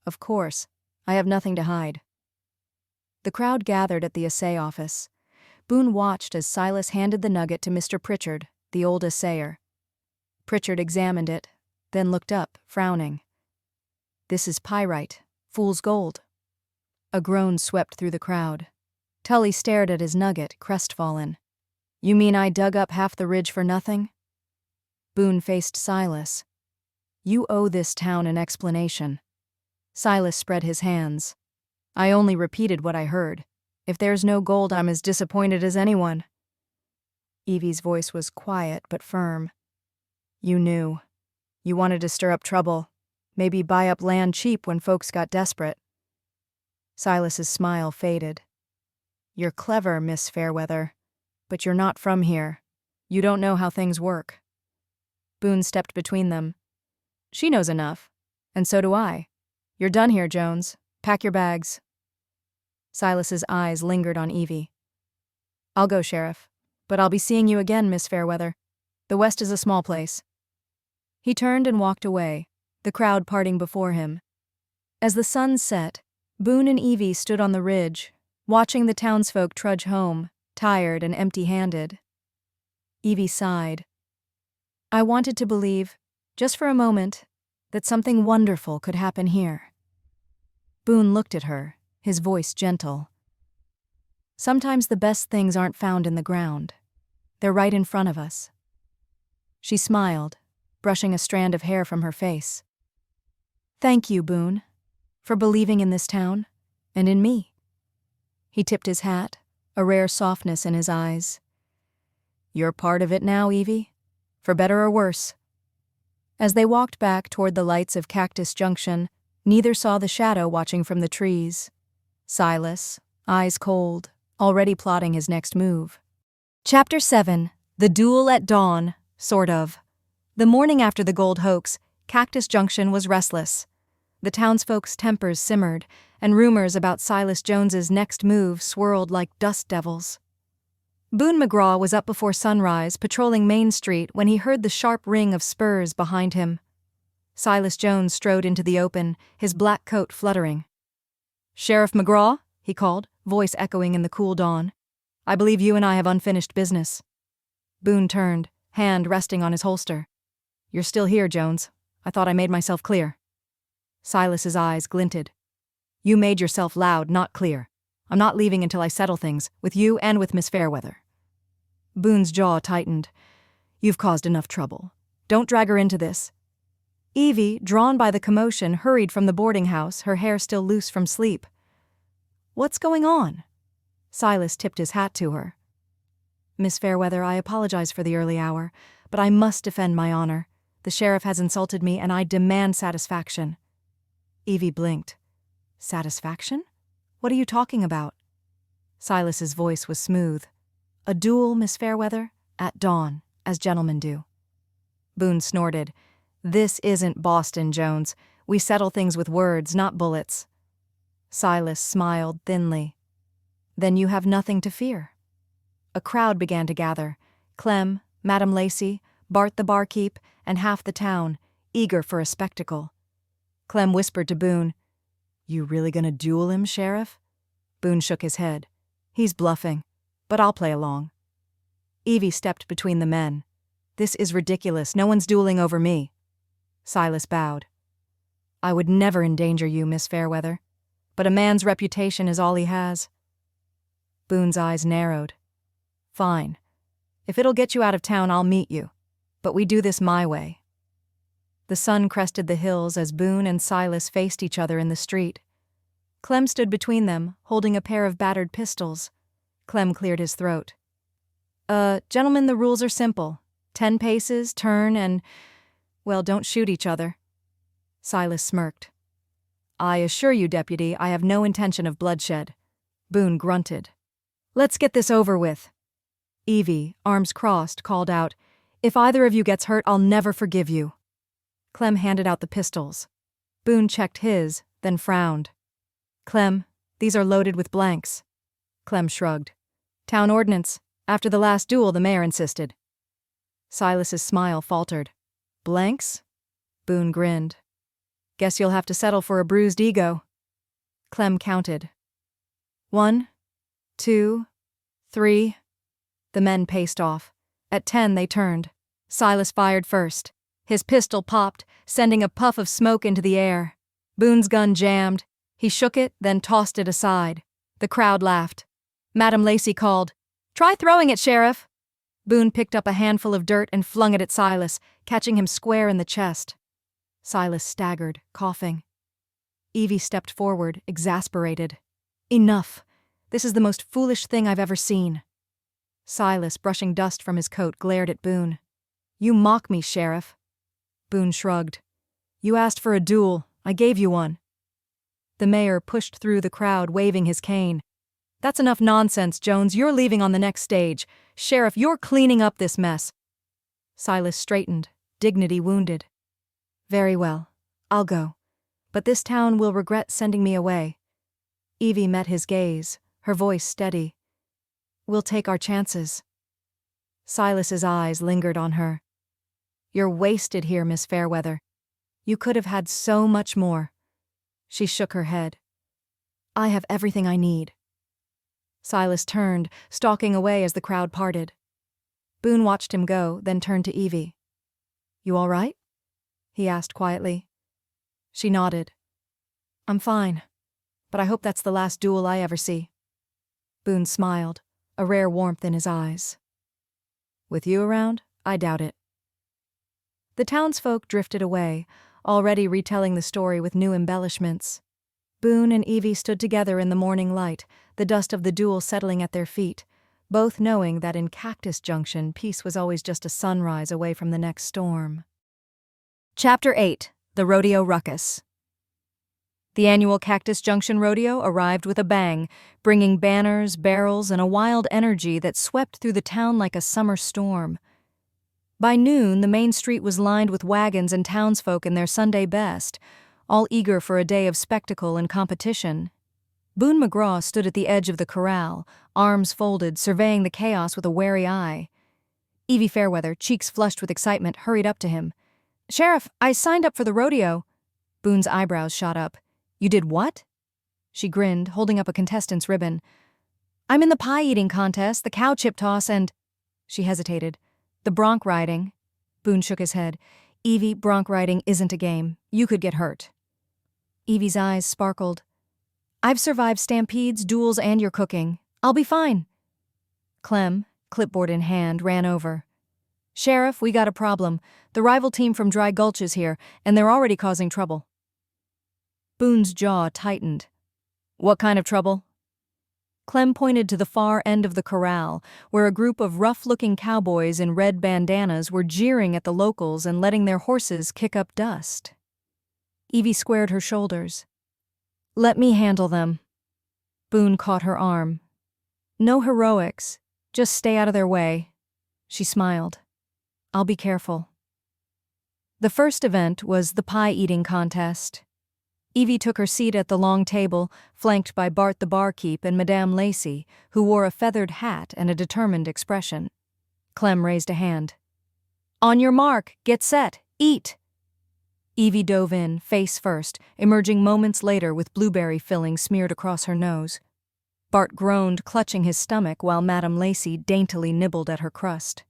Of course, I have nothing to hide. The crowd gathered at the assay office. Boone watched as Silas handed the nugget to Mr. Pritchard, the old assayer. Pritchard examined it, then looked up, frowning. This is pyrite, fool's gold. A groan swept through the crowd. Tully stared at his nugget, crestfallen. You mean I dug up half the ridge for nothing? Boone faced Silas. You owe this town an explanation. Silas spread his hands. I only repeated what I heard. If there's no gold, I'm as disappointed as anyone. Eevie's voice was quiet but firm. You knew. You wanted to stir up trouble. Maybe buy up land cheap when folks got desperate. Silas's smile faded. You're clever, Miss Fairweather, but you're not from here. You don't know how things work. Boone stepped between them. She knows enough, and so do I. You're done here, Jones. Pack your bags. Silas's eyes lingered on Eevee. I'll go, Sheriff, but I'll be seeing you again, Miss Fairweather. The West is a small place. He turned and walked away, the crowd parting before him. As the sun set, Boone and Eevee stood on the ridge, watching the townsfolk trudge home, tired and empty-handed. Eevee sighed. I wanted to believe, just for a moment, that something wonderful could happen here. Boone looked at her, his voice gentle. Sometimes the best things aren't found in the ground. They're right in front of us. She smiled, brushing a strand of hair from her face. Thank you, Boone, for believing in this town, and in me. He tipped his hat, a rare softness in his eyes. You're part of it now, Eevee, for better or worse. As they walked back toward the lights of Cactus Junction, neither saw the shadow watching from the trees. Silas, eyes cold, already plotting his next move. Chapter 7. The Duel at Dawn, sort of. The morning after the gold hoax, Cactus Junction was restless. The townsfolk's tempers simmered, and rumors about Silas Jones's next move swirled like dust devils. Boone McGraw was up before sunrise, patrolling Main Street when he heard the sharp ring of spurs behind him. Silas Jones strode into the open, his black coat fluttering. Sheriff McGraw, he called, voice echoing in the cool dawn. I believe you and I have unfinished business. Boone turned, hand resting on his holster. You're still here, Jones. I thought I made myself clear. Silas's eyes glinted. You made yourself loud, not clear. I'm not leaving until I settle things, with you and with Miss Fairweather. Boone's jaw tightened. You've caused enough trouble. Don't drag her into this. Eevee, drawn by the commotion, hurried from the boarding house, her hair still loose from sleep. What's going on? Silas tipped his hat to her. Miss Fairweather, I apologize for the early hour, but I must defend my honor. The sheriff has insulted me, and I demand satisfaction. Eevee blinked. Satisfaction? What are you talking about? Silas's voice was smooth. A duel, Miss Fairweather, at dawn, as gentlemen do. Boone snorted. This isn't Boston, Jones. We settle things with words, not bullets. Silas smiled thinly. Then you have nothing to fear. A crowd began to gather. Clem, Madam Lacey, Bart the barkeep, and half the town, eager for a spectacle. Clem whispered to Boone, You really gonna duel him, Sheriff? Boone shook his head. He's bluffing, but I'll play along. Eevee stepped between the men. This is ridiculous. No one's dueling over me. Silas bowed. I would never endanger you, Miss Fairweather, but a man's reputation is all he has. Boone's eyes narrowed. Fine. If it'll get you out of town, I'll meet you. But we do this my way. The sun crested the hills as Boone and Silas faced each other in the street. Clem stood between them, holding a pair of battered pistols. Clem cleared his throat. Gentlemen, the rules are simple. 10 paces, turn, and, well, don't shoot each other. Silas smirked. I assure you, Deputy, I have no intention of bloodshed. Boone grunted. Let's get this over with. Eevee, arms crossed, called out, If either of you gets hurt, I'll never forgive you. Clem handed out the pistols. Boone checked his, then frowned. Clem, these are loaded with blanks. Clem shrugged. Town ordinance. After the last duel, the mayor insisted. Silas's smile faltered. Blanks? Boone grinned. Guess you'll have to settle for a bruised ego. Clem counted. 1, 2, 3. The men paced off. At 10 they turned. Silas fired first. His pistol popped, sending a puff of smoke into the air. Boone's gun jammed. He shook it, then tossed it aside. The crowd laughed. Madam Lacey called, "Try throwing it, Sheriff." Boone picked up a handful of dirt and flung it at Silas, catching him square in the chest. Silas staggered, coughing. Eevee stepped forward, exasperated. "Enough. This is the most foolish thing I've ever seen." Silas, brushing dust from his coat, glared at Boone. "You mock me, Sheriff." Boone shrugged. "You asked for a duel. I gave you one." The mayor pushed through the crowd, waving his cane. "That's enough nonsense, Jones. You're leaving on the next stage. Sheriff, you're cleaning up this mess." Silas straightened, dignity wounded. "Very well. I'll go. But this town will regret sending me away." Eevee met his gaze, her voice steady. "We'll take our chances." Silas's eyes lingered on her. "You're wasted here, Miss Fairweather. You could have had so much more." She shook her head. "I have everything I need." Silas turned, stalking away as the crowd parted. Boone watched him go, then turned to Eevee. "You all right?" he asked quietly. She nodded. "I'm fine, but I hope that's the last duel I ever see." Boone smiled, a rare warmth in his eyes. "With you around, I doubt it." The townsfolk drifted away, already retelling the story with new embellishments. Boone and Eevee stood together in the morning light, the dust of the duel settling at their feet, both knowing that in Cactus Junction peace was always just a sunrise away from the next storm. Chapter 8. The Rodeo Ruckus. The annual Cactus Junction Rodeo arrived with a bang, bringing banners, barrels, and a wild energy that swept through the town like a summer storm. By noon, the main street was lined with wagons and townsfolk in their Sunday best, all eager for a day of spectacle and competition. Boone McGraw stood at the edge of the corral, arms folded, surveying the chaos with a wary eye. Evie Fairweather, cheeks flushed with excitement, hurried up to him. "Sheriff, I signed up for the rodeo." Boone's eyebrows shot up. "You did what?" She grinned, holding up a contestant's ribbon. "I'm in the pie-eating contest, the cow chip toss, and—" She hesitated. "The bronc riding." Boone shook his head. "Eevee, bronc riding isn't a game. You could get hurt." Eevee's eyes sparkled. "I've survived stampedes, duels, and your cooking. I'll be fine." Clem, clipboard in hand, ran over. "Sheriff, we got a problem. The rival team from Dry Gulch is here, and they're already causing trouble." Boone's jaw tightened. "What kind of trouble?" Clem pointed to the far end of the corral, where a group of rough-looking cowboys in red bandanas were jeering at the locals and letting their horses kick up dust. Eevee squared her shoulders. "Let me handle them." Boone caught her arm. "No heroics. Just stay out of their way." She smiled. "I'll be careful." The first event was the pie-eating contest. Eevee took her seat at the long table, flanked by Bart the barkeep and Madame Lacey, who wore a feathered hat and a determined expression. Clem raised a hand. "On your mark, get set, eat!" Eevee dove in, face first, emerging moments later with blueberry filling smeared across her nose. Bart groaned, clutching his stomach, while Madame Lacey daintily nibbled at her crust.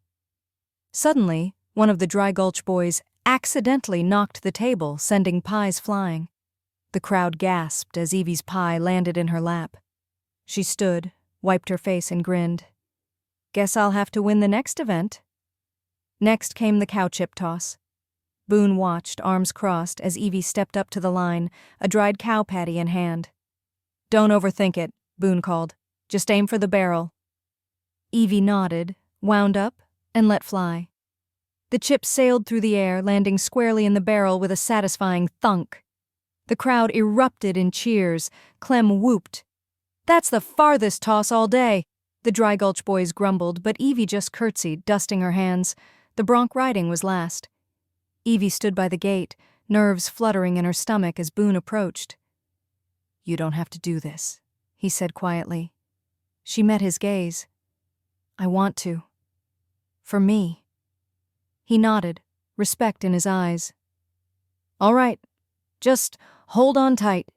Suddenly, one of the Dry Gulch boys accidentally knocked the table, sending pies flying. The crowd gasped as Eevee's pie landed in her lap. She stood, wiped her face, and grinned. "Guess I'll have to win the next event." Next came the cow chip toss. Boone watched, arms crossed, as Eevee stepped up to the line, a dried cow patty in hand. "Don't overthink it," Boone called. "Just aim for the barrel." Eevee nodded, wound up, and let fly. The chip sailed through the air, landing squarely in the barrel with a satisfying thunk. The crowd erupted in cheers. Clem whooped. "That's the farthest toss all day," the Dry Gulch boys grumbled, but Eevee just curtsied, dusting her hands. The bronc riding was last. Eevee stood by the gate, nerves fluttering in her stomach as Boone approached. "You don't have to do this," he said quietly. She met his gaze. "I want to. For me." He nodded, respect in his eyes. All right, just hold on tight.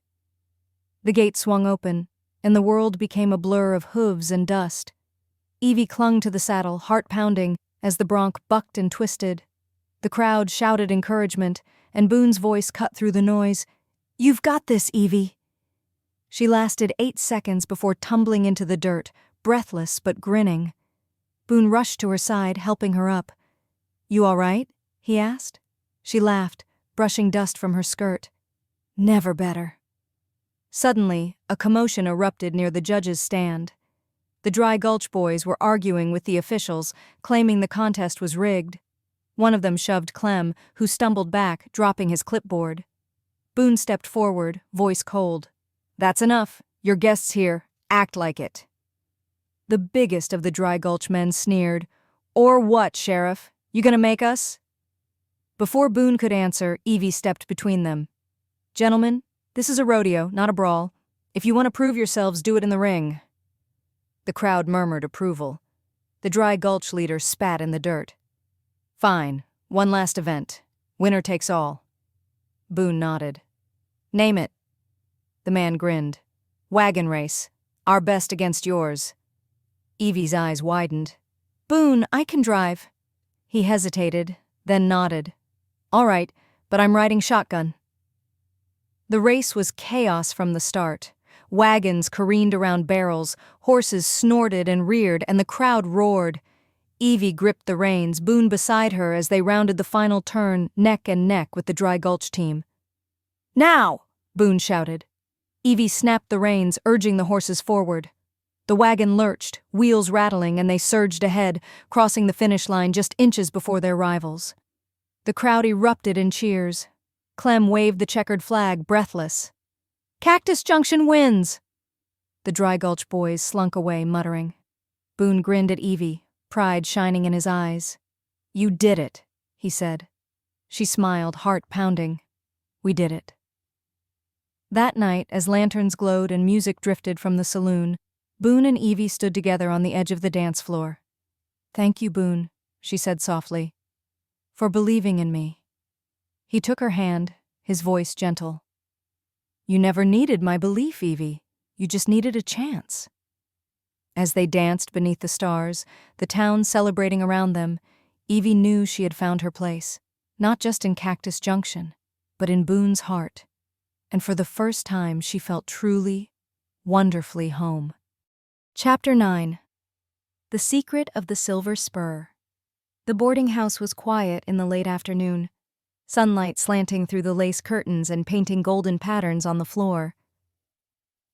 The gate swung open, and the world became a blur of hooves and dust. Eevee clung to the saddle, heart pounding, as the bronc bucked and twisted. The crowd shouted encouragement, and Boone's voice cut through the noise. "You've got this, Eevee." She lasted 8 seconds before tumbling into the dirt, breathless but grinning. Boone rushed to her side, helping her up. "You all right?" he asked. She laughed, brushing dust from her skirt. "Never better." Suddenly, a commotion erupted near the judges' stand. The Dry Gulch boys were arguing with the officials, claiming the contest was rigged. One of them shoved Clem, who stumbled back, dropping his clipboard. Boone stepped forward, voice cold. "That's enough. Your guest's here. Act like it." The biggest of the Dry Gulch men sneered. "Or what, Sheriff? You gonna make us?" Before Boone could answer, Eevee stepped between them. "Gentlemen, this is a rodeo, not a brawl. If you want to prove yourselves, do it in the ring." The crowd murmured approval. The Dry Gulch leader spat in the dirt. "Fine. One last event. Winner takes all." Boone nodded. "Name it." The man grinned. "Wagon race. Our best against yours." Eevee's eyes widened. "Boone, I can drive." He hesitated, then nodded. "All right, but I'm riding shotgun." The race was chaos from the start. Wagons careened around barrels, horses snorted and reared, and the crowd roared. Eevee gripped the reins, Boone beside her as they rounded the final turn, neck and neck with the Dry Gulch team. "Now!" Boone shouted. Eevee snapped the reins, urging the horses forward. The wagon lurched, wheels rattling, and they surged ahead, crossing the finish line just inches before their rivals. The crowd erupted in cheers. Clem waved the checkered flag, breathless. "Cactus Junction wins!" The Dry Gulch boys slunk away, muttering. Boone grinned at Eevee, pride shining in his eyes. "You did it," he said. She smiled, heart pounding. "We did it." That night, as lanterns glowed and music drifted from the saloon, Boone and Eevee stood together on the edge of the dance floor. "Thank you, Boone," she said softly, "for believing in me." He took her hand, his voice gentle. "You never needed my belief, Eevee. You just needed a chance." As they danced beneath the stars, the town celebrating around them, Eevee knew she had found her place, not just in Cactus Junction, but in Boone's heart. And for the first time she felt truly, wonderfully home. Chapter 9. The Secret of the Silver Spur. The boarding house was quiet in the late afternoon, sunlight slanting through the lace curtains and painting golden patterns on the floor.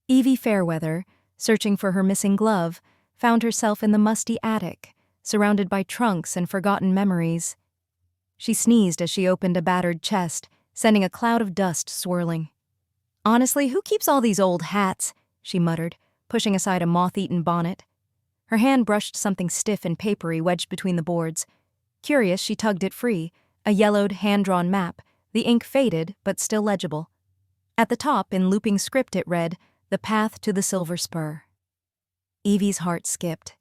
Evie Fairweather, searching for her missing glove, found herself in the musty attic, surrounded by trunks and forgotten memories. She sneezed as she opened a battered chest, sending a cloud of dust swirling. "Honestly, who keeps all these old hats?" she muttered, pushing aside a moth-eaten bonnet. Her hand brushed something stiff and papery wedged between the boards. Curious, she tugged it free, a yellowed, hand-drawn map, the ink faded but still legible. At the top, in looping script, it read, "The Path to the Silver Spur." Eevee's heart skipped.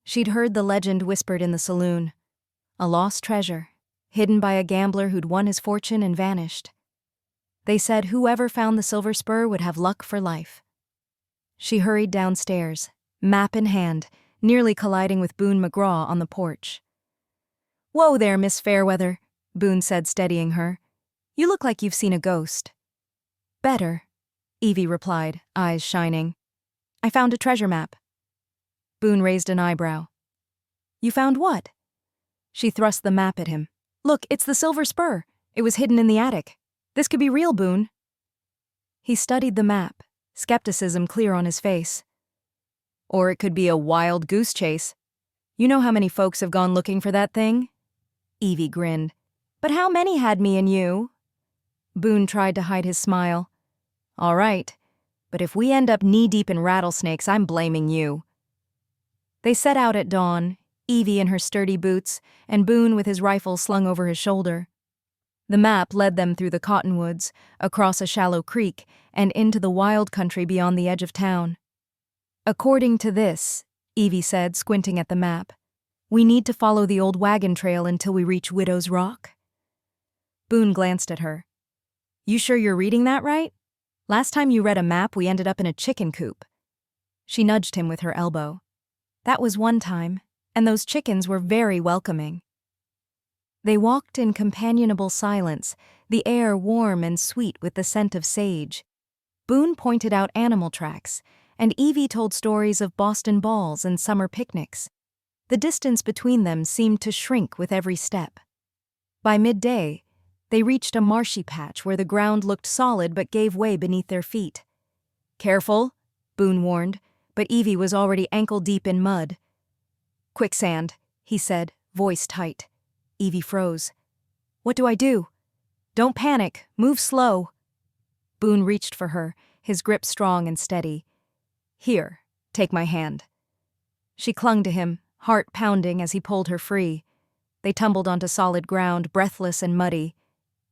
She'd heard the legend whispered in the saloon. A lost treasure, hidden by a gambler who'd won his fortune and vanished. They said whoever found the Silver Spur would have luck for life. She hurried downstairs, map in hand, nearly colliding with Boone McGraw on the porch. "Whoa there, Miss Fairweather," Boone said, steadying her. "You look like you've seen a ghost." "Better," Eevee replied, eyes shining. "I found a treasure map." Boone raised an eyebrow. "You found what?" She thrust the map at him. "Look, it's the Silver Spur. It was hidden in the attic. This could be real, Boone." He studied the map, skepticism clear on his face. "Or it could be a wild goose chase. You know how many folks have gone looking for that thing?" Eevee grinned. "But how many had me and you?" Boone tried to hide his smile. "All right, but if we end up knee-deep in rattlesnakes, I'm blaming you." They set out at dawn, Eevee in her sturdy boots, and Boone with his rifle slung over his shoulder. The map led them through the cottonwoods, across a shallow creek, and into the wild country beyond the edge of town. "According to this," Eevee said, squinting at the map, "we need to follow the old wagon trail until we reach Widow's Rock." Boone glanced at her. You sure you're reading that right? Last time you read a map, we ended up in a chicken coop. She nudged him with her elbow. That was one time, and those chickens were very welcoming. They walked in companionable silence, the air warm and sweet with the scent of sage. Boone pointed out animal tracks, and Eevee told stories of Boston balls and summer picnics. The distance between them seemed to shrink with every step. By midday, they reached a marshy patch where the ground looked solid but gave way beneath their feet. Careful, Boone warned, but Eevee was already ankle-deep in mud. Quicksand, he said, voice tight. Eevee froze. What do I do? Don't panic, move slow. Boone reached for her, his grip strong and steady. Here, take my hand. She clung to him, heart pounding as he pulled her free. They tumbled onto solid ground, breathless and muddy.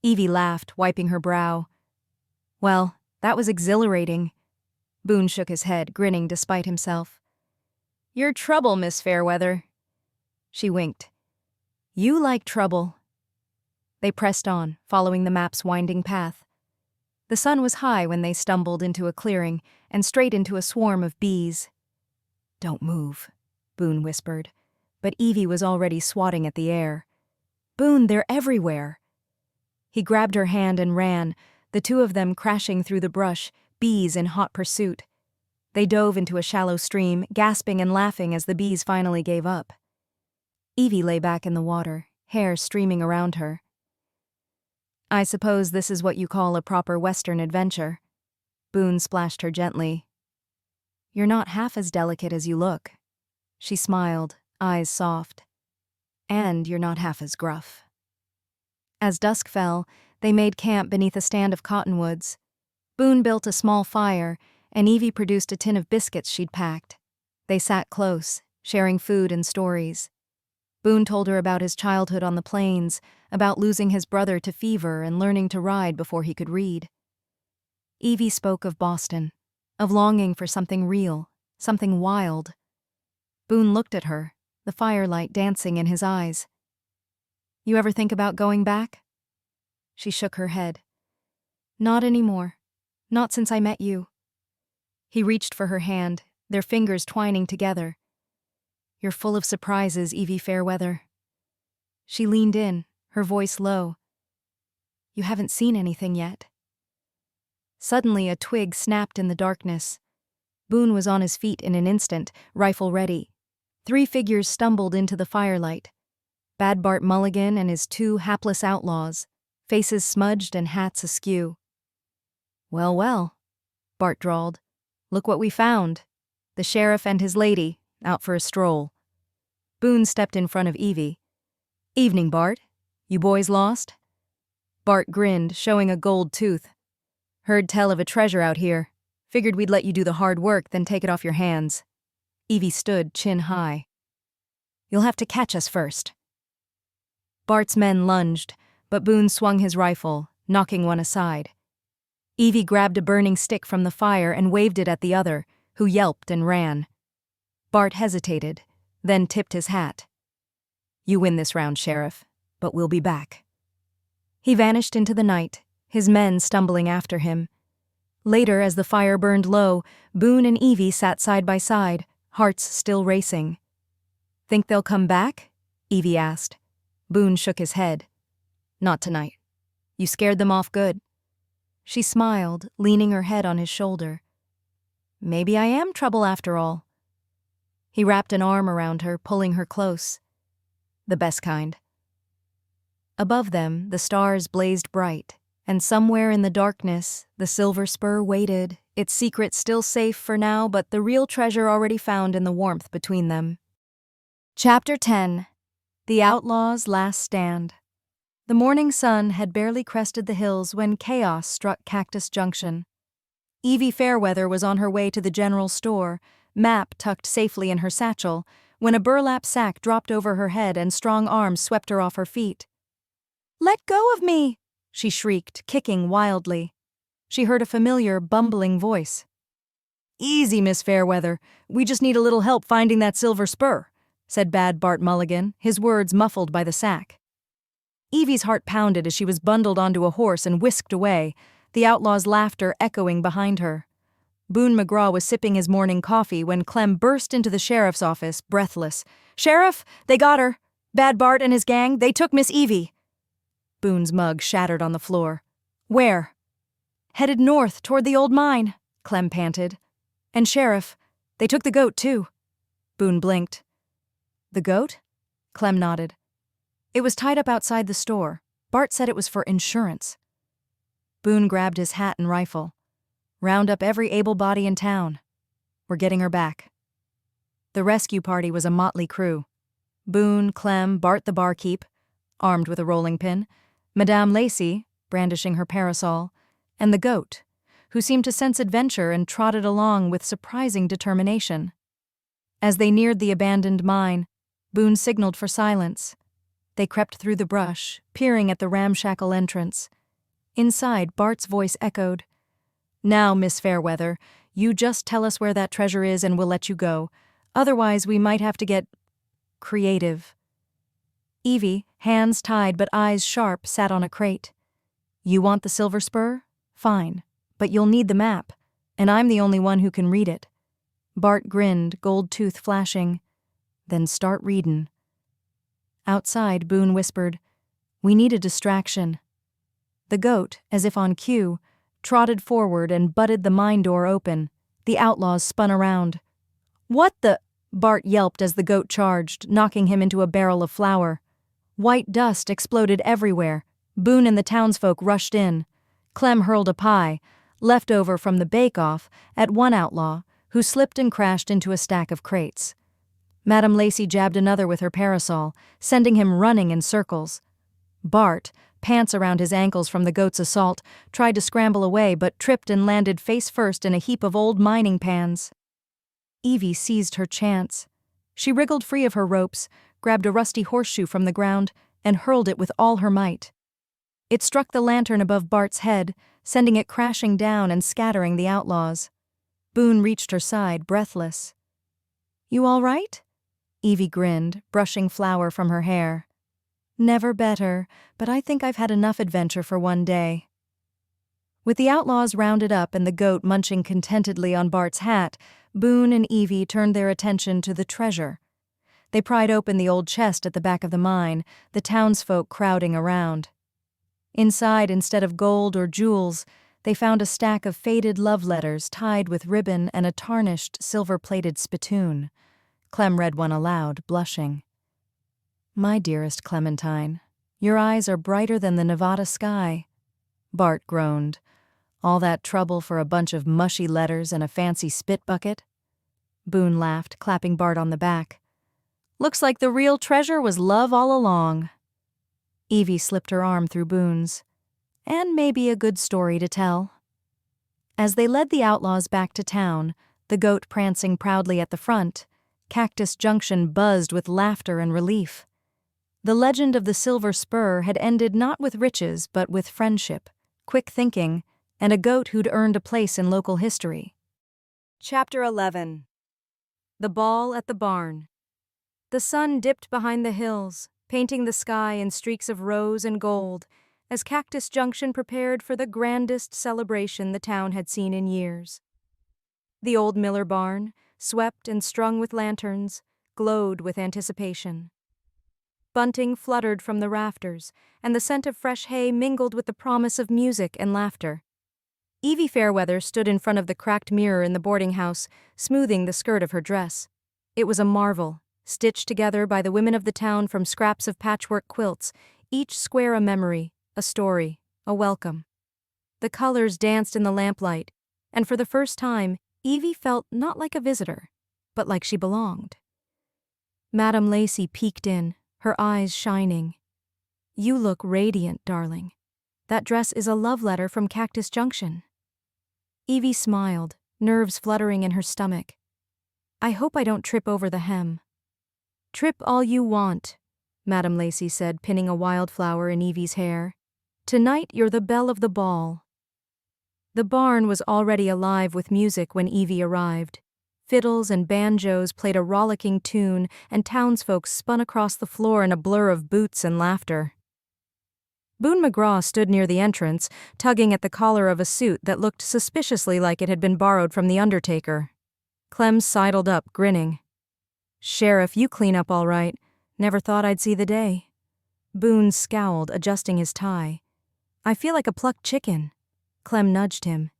Eevee laughed, wiping her brow. Well, that was exhilarating. Boone shook his head, grinning despite himself. You're trouble, Miss Fairweather. She winked. You like trouble. They pressed on, following the map's winding path. The sun was high when they stumbled into a clearing and straight into a swarm of bees. Don't move, Boone whispered, but Eevee was already swatting at the air. Boone, they're everywhere. He grabbed her hand and ran, the two of them crashing through the brush, bees in hot pursuit. They dove into a shallow stream, gasping and laughing as the bees finally gave up. Eevee lay back in the water, hair streaming around her. I suppose this is what you call a proper Western adventure. Boone splashed her gently. You're not half as delicate as you look. She smiled, eyes soft. And you're not half as gruff. As dusk fell, they made camp beneath a stand of cottonwoods. Boone built a small fire, and Eevee produced a tin of biscuits she'd packed. They sat close, sharing food and stories. Boone told her about his childhood on the plains, about losing his brother to fever and learning to ride before he could read. Eevee spoke of Boston, of longing for something real, something wild. Boone looked at her, the firelight dancing in his eyes. You ever think about going back? She shook her head. Not anymore. Not since I met you. He reached for her hand, their fingers twining together. You're full of surprises, Evie Fairweather. She leaned in, her voice low. You haven't seen anything yet. Suddenly a twig snapped in the darkness. Boone was on his feet in an instant, rifle ready. 3 figures stumbled into the firelight. Bad Bart Mulligan and his 2 hapless outlaws, faces smudged and hats askew. Well, well, Bart drawled. Look what we found. The sheriff and his lady, out for a stroll. Boone stepped in front of Eevee. Evening, Bart. You boys lost? Bart grinned, showing a gold tooth. Heard tell of a treasure out here. Figured we'd let you do the hard work, then take it off your hands. Eevee stood, chin high. You'll have to catch us first. Bart's men lunged, but Boone swung his rifle, knocking one aside. Eevee grabbed a burning stick from the fire and waved it at the other, who yelped and ran. Bart hesitated, then tipped his hat. You win this round, Sheriff, but we'll be back. He vanished into the night, his men stumbling after him. Later, as the fire burned low, Boone and Eevee sat side by side, hearts still racing. Think they'll come back? Eevee asked. Boone shook his head. Not tonight. You scared them off good. She smiled, leaning her head on his shoulder. Maybe I am trouble after all. He wrapped an arm around her, pulling her close. The best kind. Above them, the stars blazed bright, and somewhere in the darkness, the silver spur waited, its secret still safe for now, but the real treasure already found in the warmth between them. Chapter 10. The Outlaw's Last Stand. The morning sun had barely crested the hills when chaos struck Cactus Junction. Evie Fairweather was on her way to the general store, map tucked safely in her satchel, when a burlap sack dropped over her head and strong arms swept her off her feet. Let go of me! She shrieked, kicking wildly. She heard a familiar, bumbling voice. Easy, Miss Fairweather. We just need a little help finding that silver spur, said Bad Bart Mulligan, his words muffled by the sack. Evie's heart pounded as she was bundled onto a horse and whisked away, the outlaw's laughter echoing behind her. Boone McGraw was sipping his morning coffee when Clem burst into the sheriff's office, breathless. "Sheriff, they got her! Bad Bart and his gang, they took Miss Evie!" Boone's mug shattered on the floor. "Where?" "Headed north, toward the old mine," Clem panted. "And Sheriff, they took the goat, too." Boone blinked. "The goat?" Clem nodded. "It was tied up outside the store. Bart said it was for insurance." Boone grabbed his hat and rifle. "Round up every able body in town. We're getting her back." The rescue party was a motley crew. Boone, Clem, Bart the barkeep, armed with a rolling pin, Madame Lacey, brandishing her parasol, and the goat, who seemed to sense adventure and trotted along with surprising determination. As they neared the abandoned mine, Boone signaled for silence. They crept through the brush, peering at the ramshackle entrance. Inside, Bart's voice echoed, "Now, Miss Fairweather, you just tell us where that treasure is and we'll let you go. Otherwise, we might have to get creative." Eevee, hands tied but eyes sharp, sat on a crate. "You want the silver spur? Fine. But you'll need the map, and I'm the only one who can read it." Bart grinned, gold tooth flashing. "Then start readin'." Outside, Boone whispered, "We need a distraction." The goat, as if on cue, trotted forward and butted the mine door open. The outlaws spun around. "What the—" Bart yelped as the goat charged, knocking him into a barrel of flour. White dust exploded everywhere. Boone and the townsfolk rushed in. Clem hurled a pie, left over from the bakeoff, at one outlaw, who slipped and crashed into a stack of crates. Madame Lacey jabbed another with her parasol, sending him running in circles. Bart, pants around his ankles from the goat's assault, tried to scramble away but tripped and landed face first in a heap of old mining pans. Eevee seized her chance. She wriggled free of her ropes, grabbed a rusty horseshoe from the ground, and hurled it with all her might. It struck the lantern above Bart's head, sending it crashing down and scattering the outlaws. Boone reached her side, breathless. "You all right?" Eevee grinned, brushing flour from her hair. "Never better, but I think I've had enough adventure for one day." With the outlaws rounded up and the goat munching contentedly on Bart's hat, Boone and Eevee turned their attention to the treasure. They pried open the old chest at the back of the mine, the townsfolk crowding around. Inside, instead of gold or jewels, they found a stack of faded love letters tied with ribbon and a tarnished, silver-plated spittoon. Clem read one aloud, blushing. "My dearest Clementine, your eyes are brighter than the Nevada sky." Bart groaned. "All that trouble for a bunch of mushy letters and a fancy spit bucket?" Boone laughed, clapping Bart on the back. "Looks like the real treasure was love all along." Eevee slipped her arm through Boone's. "And maybe a good story to tell." As they led the outlaws back to town, the goat prancing proudly at the front, Cactus Junction buzzed with laughter and relief. The legend of the silver spur had ended not with riches but with friendship, quick thinking, and a goat who'd earned a place in local history. Chapter 11. The Ball at the Barn. The sun dipped behind the hills, painting the sky in streaks of rose and gold, as Cactus Junction prepared for the grandest celebration the town had seen in years. The old Miller barn, swept and strung with lanterns, glowed with anticipation. Bunting fluttered from the rafters, and the scent of fresh hay mingled with the promise of music and laughter. Evie Fairweather stood in front of the cracked mirror in the boarding house, smoothing the skirt of her dress. It was a marvel, stitched together by the women of the town from scraps of patchwork quilts, each square a memory, a story, a welcome. The colors danced in the lamplight, and for the first time, Eevee felt not like a visitor, but like she belonged. Madame Lacey peeked in, her eyes shining. "You look radiant, darling. That dress is a love letter from Cactus Junction." Eevee smiled, nerves fluttering in her stomach. "I hope I don't trip over the hem." "Trip all you want," Madame Lacey said, pinning a wildflower in Eevee's hair. "Tonight you're the belle of the ball." The barn was already alive with music when Eevee arrived. Fiddles and banjos played a rollicking tune, and townsfolk spun across the floor in a blur of boots and laughter. Boone McGraw stood near the entrance, tugging at the collar of a suit that looked suspiciously like it had been borrowed from the undertaker. Clem sidled up, grinning. "Sheriff, you clean up all right. Never thought I'd see the day." Boone scowled, adjusting his tie. "I feel like a plucked chicken." Clem nudged him.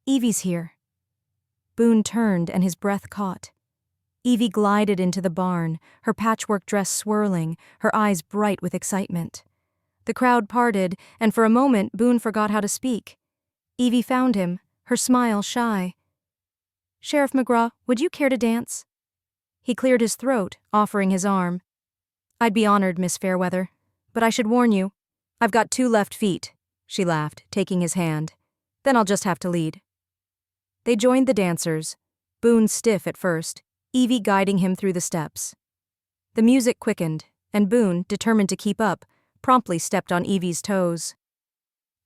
"Eevee's here." Boone turned and his breath caught. Eevee glided into the barn, her patchwork dress swirling, her eyes bright with excitement. The crowd parted, and for a moment Boone forgot how to speak. Eevee found him, her smile shy. "Sheriff McGraw, would you care to dance?" He cleared his throat, offering his arm. "I'd be honored, Miss Fairweather, but I should warn you, I've got 2 left feet," she laughed, taking his hand. "Then I'll just have to lead." They joined the dancers, Boone stiff at first, Eevee guiding him through the steps. The music quickened, and Boone, determined to keep up, promptly stepped on Eevee's toes.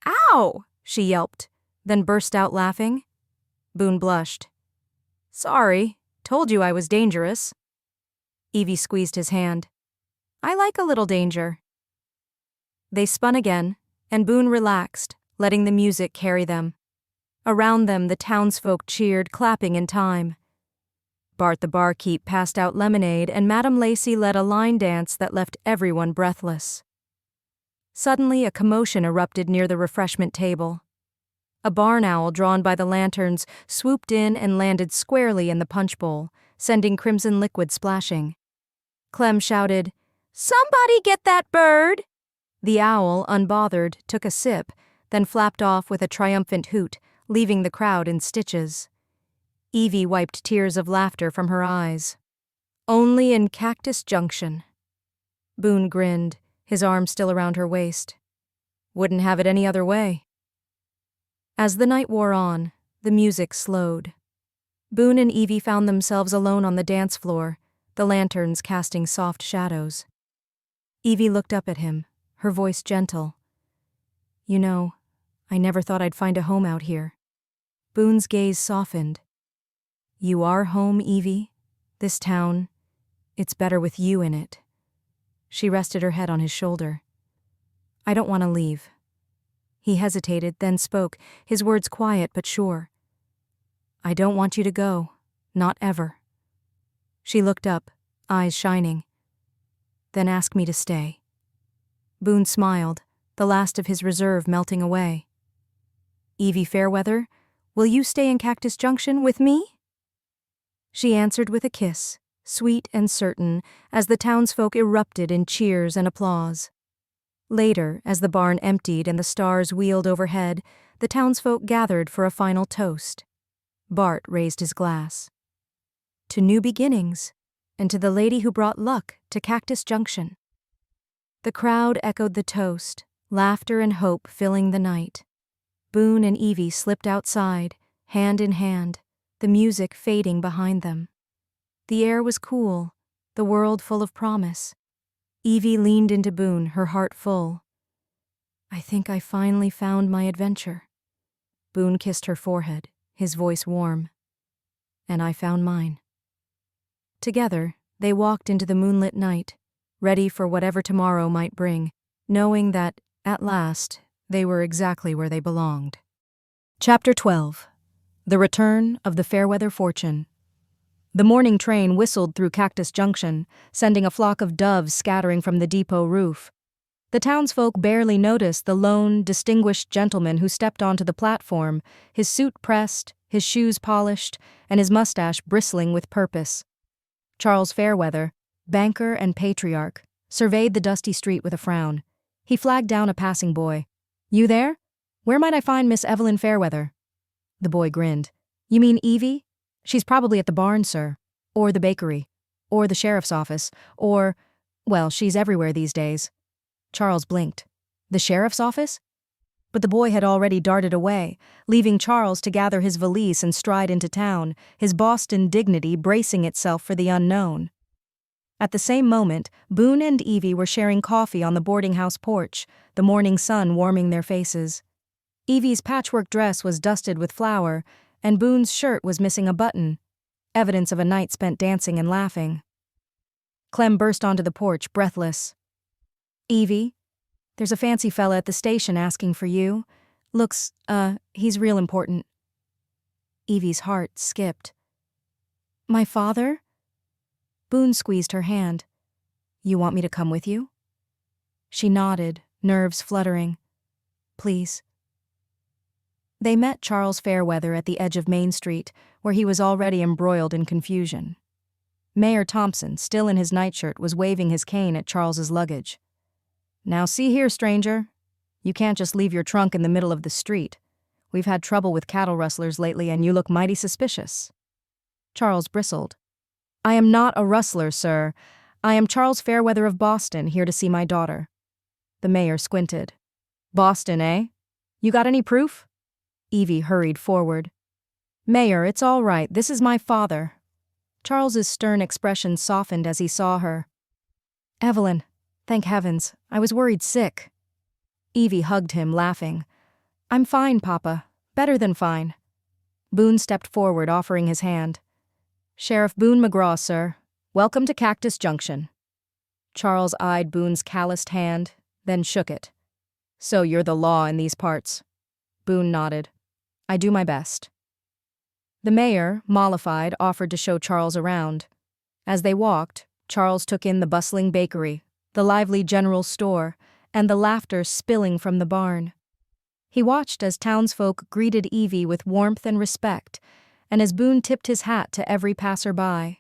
"Ow!" she yelped, then burst out laughing. Boone blushed. "Sorry, told you I was dangerous." Eevee squeezed his hand. "I like a little danger." They spun again, and Boone relaxed, letting the music carry them. Around them, the townsfolk cheered, clapping in time. Bart the barkeep passed out lemonade, and Madame Lacey led a line dance that left everyone breathless. Suddenly, a commotion erupted near the refreshment table. A barn owl drawn by the lanterns swooped in and landed squarely in the punch bowl, sending crimson liquid splashing. Clem shouted, "Somebody get that bird!" The owl, unbothered, took a sip, then flapped off with a triumphant hoot, leaving the crowd in stitches. Eevee wiped tears of laughter from her eyes. "Only in Cactus Junction." Boone grinned, his arm still around her waist. "Wouldn't have it any other way." As the night wore on, the music slowed. Boone and Eevee found themselves alone on the dance floor, the lanterns casting soft shadows. Eevee looked up at him, her voice gentle. "You know, I never thought I'd find a home out here." Boone's gaze softened. "You are home, Eevee. This town, it's better with you in it." She rested her head on his shoulder. "I don't want to leave." He hesitated, then spoke, his words quiet but sure. "I don't want you to go. Not ever." She looked up, eyes shining. "Then ask me to stay." Boone smiled, the last of his reserve melting away. "Evie Fairweather, will you stay in Cactus Junction with me?" She answered with a kiss, sweet and certain, as the townsfolk erupted in cheers and applause. Later, as the barn emptied and the stars wheeled overhead, the townsfolk gathered for a final toast. Bart raised his glass. "To new beginnings, and to the lady who brought luck to Cactus Junction." The crowd echoed the toast, laughter and hope filling the night. Boone and Eevee slipped outside, hand in hand, the music fading behind them. The air was cool, the world full of promise. Eevee leaned into Boone, her heart full. "I think I finally found my adventure." Boone kissed her forehead, his voice warm. "And I found mine." Together, they walked into the moonlit night, ready for whatever tomorrow might bring, knowing that, at last, they were exactly where they belonged. Chapter 12. The Return of the Fairweather Fortune. The morning train whistled through Cactus Junction, sending a flock of doves scattering from the depot roof. The townsfolk barely noticed the lone, distinguished gentleman who stepped onto the platform, his suit pressed, his shoes polished, and his mustache bristling with purpose. Charles Fairweather, banker and patriarch, surveyed the dusty street with a frown. He flagged down a passing boy. "You there? Where might I find Miss Evelyn Fairweather?" The boy grinned. "You mean Eevee? She's probably at the barn, sir. Or the bakery. Or the sheriff's office. Or, well, she's everywhere these days." Charles blinked. The sheriff's office? But the boy had already darted away, leaving Charles to gather his valise and stride into town, his Boston dignity bracing itself for the unknown. At the same moment, Boone and Eevee were sharing coffee on the boarding house porch, the morning sun warming their faces. Eevee's patchwork dress was dusted with flour, and Boone's shirt was missing a button, evidence of a night spent dancing and laughing. Clem burst onto the porch, breathless. "Eevee, There's a fancy fella at the station asking for you. Looks, he's real important. Evie's heart skipped. My father? Boone squeezed her hand. You want me to come with you? She nodded, nerves fluttering. Please. They met Charles Fairweather at the edge of Main Street, where he was already embroiled in confusion. Mayor Thompson, still in his nightshirt, was waving his cane at Charles's luggage. Now see here, stranger. You can't just leave your trunk in the middle of the street. We've had trouble with cattle rustlers lately, and you look mighty suspicious. Charles bristled. I am not a rustler, sir. I am Charles Fairweather of Boston, here to see my daughter. The mayor squinted. Boston, eh? You got any proof? Eevee hurried forward. Mayor, it's all right. This is my father. Charles's stern expression softened as he saw her. Evelyn, thank heavens. I was worried sick. Eevee hugged him, laughing. I'm fine, Papa. Better than fine. Boone stepped forward, offering his hand. Sheriff Boone McGraw, sir. Welcome to Cactus Junction. Charles eyed Boone's calloused hand, then shook it. So you're the law in these parts. Boone nodded. I do my best. The mayor, mollified, offered to show Charles around. As they walked, Charles took in the bustling bakery, the lively general store, and the laughter spilling from the barn. He watched as townsfolk greeted Eevee with warmth and respect, and as Boone tipped his hat to every passer-by.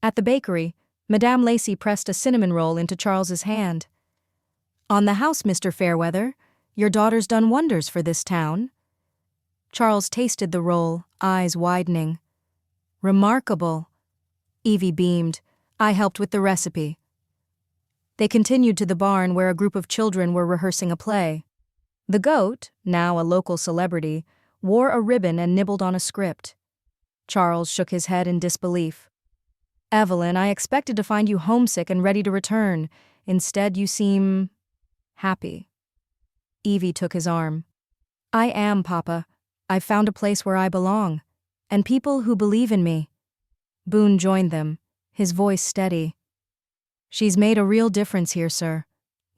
At the bakery, Madame Lacey pressed a cinnamon roll into Charles's hand. On the house, Mr. Fairweather. Your daughter's done wonders for this town. Charles tasted the roll, eyes widening. Remarkable. Eevee beamed. I helped with the recipe. They continued to the barn where a group of children were rehearsing a play. The goat, now a local celebrity, wore a ribbon and nibbled on a script. Charles shook his head in disbelief. Evelyn, I expected to find you homesick and ready to return. Instead, you seem happy. Eevee took his arm. I am, Papa. I've found a place where I belong, and people who believe in me. Boone joined them, his voice steady. She's made a real difference here, sir.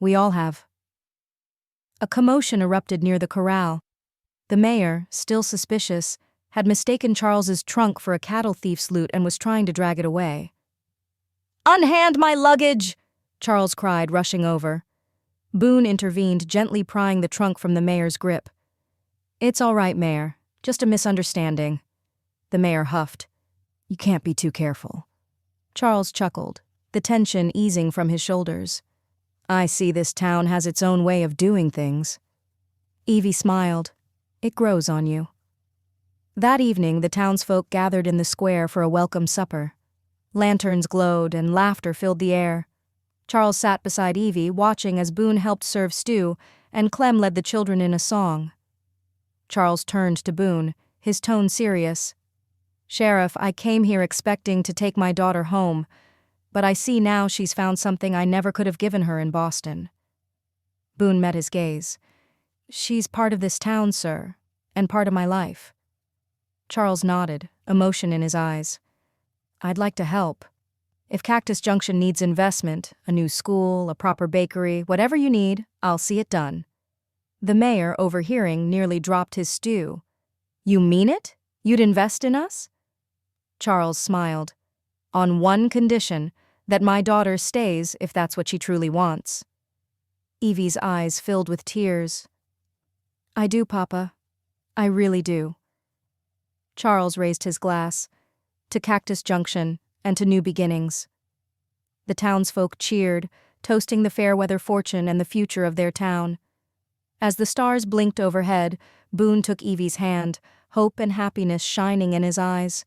We all have. A commotion erupted near the corral. The mayor, still suspicious, had mistaken Charles's trunk for a cattle thief's loot and was trying to drag it away. Unhand my luggage! Charles cried, rushing over. Boone intervened, gently prying the trunk from the mayor's grip. It's all right, Mayor. Just a misunderstanding. The mayor huffed. You can't be too careful. Charles chuckled, the tension easing from his shoulders. I see this town has its own way of doing things. Eevee smiled. It grows on you. That evening, the townsfolk gathered in the square for a welcome supper. Lanterns glowed and laughter filled the air. Charles sat beside Eevee, watching as Boone helped serve stew, and Clem led the children in a song. Charles turned to Boone, his tone serious. Sheriff, I came here expecting to take my daughter home, but I see now she's found something I never could have given her in Boston. Boone met his gaze. She's part of this town, sir, and part of my life. Charles nodded, emotion in his eyes. I'd like to help. If Cactus Junction needs investment, a new school, a proper bakery, whatever you need, I'll see it done. The mayor, overhearing, nearly dropped his stew. You mean it? You'd invest in us? Charles smiled. On one condition, that my daughter stays if that's what she truly wants. Eevee's eyes filled with tears. I do, Papa. I really do. Charles raised his glass. To Cactus Junction and to new beginnings. The townsfolk cheered, toasting the Fairweather fortune and the future of their town. As the stars blinked overhead, Boone took Eevee's hand, hope and happiness shining in his eyes.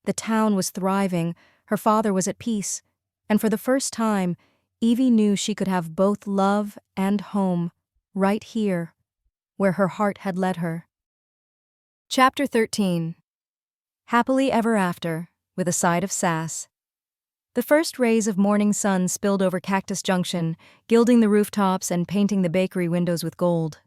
The town was thriving, her father was at peace, and for the first time, Eevee knew she could have both love and home, right here, where her heart had led her. Chapter 13. Happily Ever After, with a side of sass. The first rays of morning sun spilled over Cactus Junction, gilding the rooftops and painting the bakery windows with gold.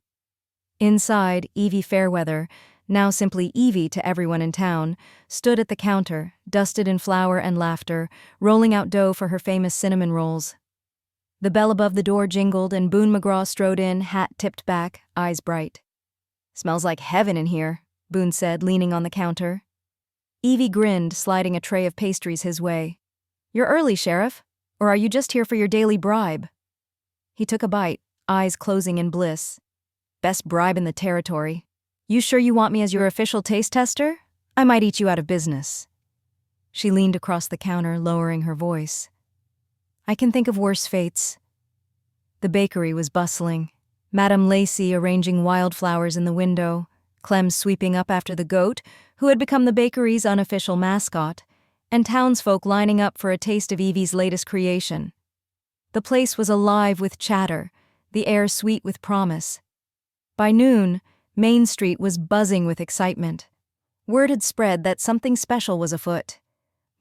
Inside, Evie Fairweather, now simply Eevee to everyone in town, stood at the counter, dusted in flour and laughter, rolling out dough for her famous cinnamon rolls. The bell above the door jingled and Boone McGraw strode in, hat tipped back, eyes bright. "Smells like heaven in here," Boone said, leaning on the counter. Eevee grinned, sliding a tray of pastries his way. "You're early, Sheriff. Or are you just here for your daily bribe?" He took a bite, eyes closing in bliss. "Best bribe in the territory. You sure you want me as your official taste tester? I might eat you out of business." She leaned across the counter, lowering her voice. "I can think of worse fates." The bakery was bustling. Madame Lacey arranging wildflowers in the window, Clem sweeping up after the goat, who had become the bakery's unofficial mascot, and townsfolk lining up for a taste of Eevee's latest creation. The place was alive with chatter, the air sweet with promise. By noon, Main Street was buzzing with excitement. Word had spread that something special was afoot.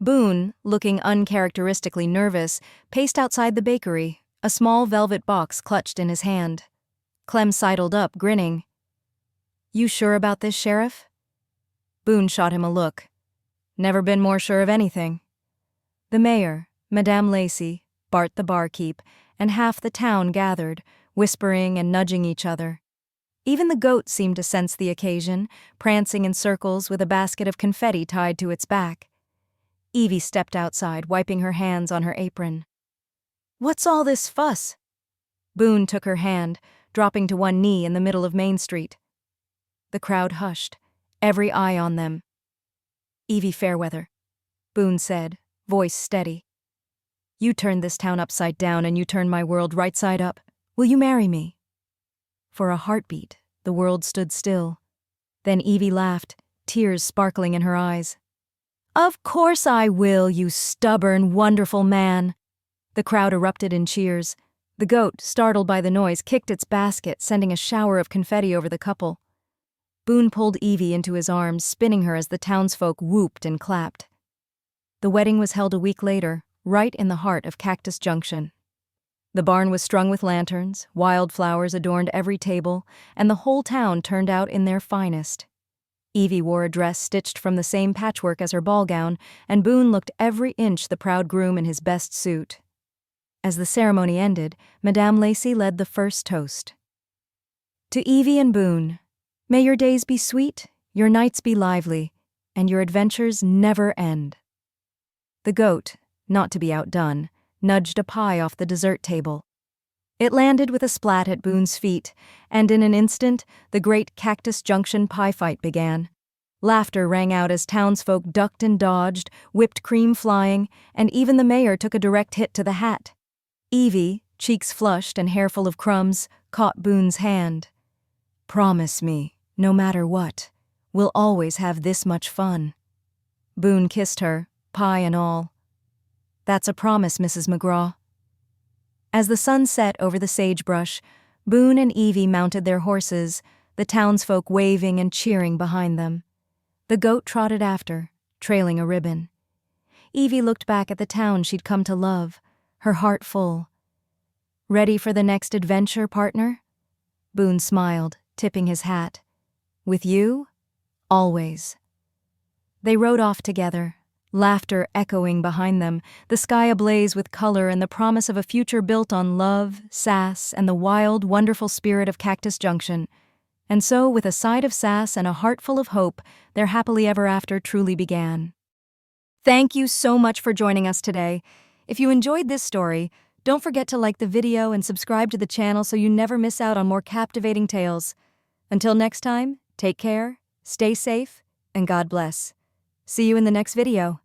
Boone, looking uncharacteristically nervous, paced outside the bakery, a small velvet box clutched in his hand. Clem sidled up, grinning. "You sure about this, Sheriff?" Boone shot him a look. "Never been more sure of anything." The mayor, Madame Lacey, Bart the barkeep, and half the town gathered, whispering and nudging each other. Even the goat seemed to sense the occasion, prancing in circles with a basket of confetti tied to its back. Eevee stepped outside, wiping her hands on her apron. "What's all this fuss?" Boone took her hand, dropping to one knee in the middle of Main Street. The crowd hushed, every eye on them. "Evie Fairweather," Boone said, voice steady. "You turned this town upside down and you turned my world right side up. Will you marry me?" For a heartbeat, the world stood still. Then Eevee laughed, tears sparkling in her eyes. "Of course I will, you stubborn, wonderful man." The crowd erupted in cheers. The goat, startled by the noise, kicked its basket, sending a shower of confetti over the couple. Boone pulled Eevee into his arms, spinning her as the townsfolk whooped and clapped. The wedding was held a week later, right in the heart of Cactus Junction. The barn was strung with lanterns, wildflowers adorned every table, and the whole town turned out in their finest. Eevee wore a dress stitched from the same patchwork as her ball gown, and Boone looked every inch the proud groom in his best suit. As the ceremony ended, Madame Lacey led the first toast. "To Eevee and Boone, may your days be sweet, your nights be lively, and your adventures never end." The goat, not to be outdone, nudged a pie off the dessert table. It landed with a splat at Boone's feet, and in an instant, the great Cactus Junction pie fight began. Laughter rang out as townsfolk ducked and dodged, whipped cream flying, and even the mayor took a direct hit to the hat. Eevee, cheeks flushed and hair full of crumbs, caught Boone's hand. "Promise me, no matter what, we'll always have this much fun." Boone kissed her, pie and all. "That's a promise, Mrs. McGraw." As the sun set over the sagebrush, Boone and Eevee mounted their horses, the townsfolk waving and cheering behind them. The goat trotted after, trailing a ribbon. Eevee looked back at the town she'd come to love, her heart full. "Ready for the next adventure, partner?" Boone smiled, tipping his hat. "With you? Always." They rode off together, laughter echoing behind them, the sky ablaze with color and the promise of a future built on love, sass, and the wild, wonderful spirit of Cactus Junction. And so, with a side of sass and a heart full of hope, their happily ever after truly began. Thank you so much for joining us today. If you enjoyed this story, don't forget to like the video and subscribe to the channel so you never miss out on more captivating tales. Until next time, take care, stay safe, and God bless. See you in the next video.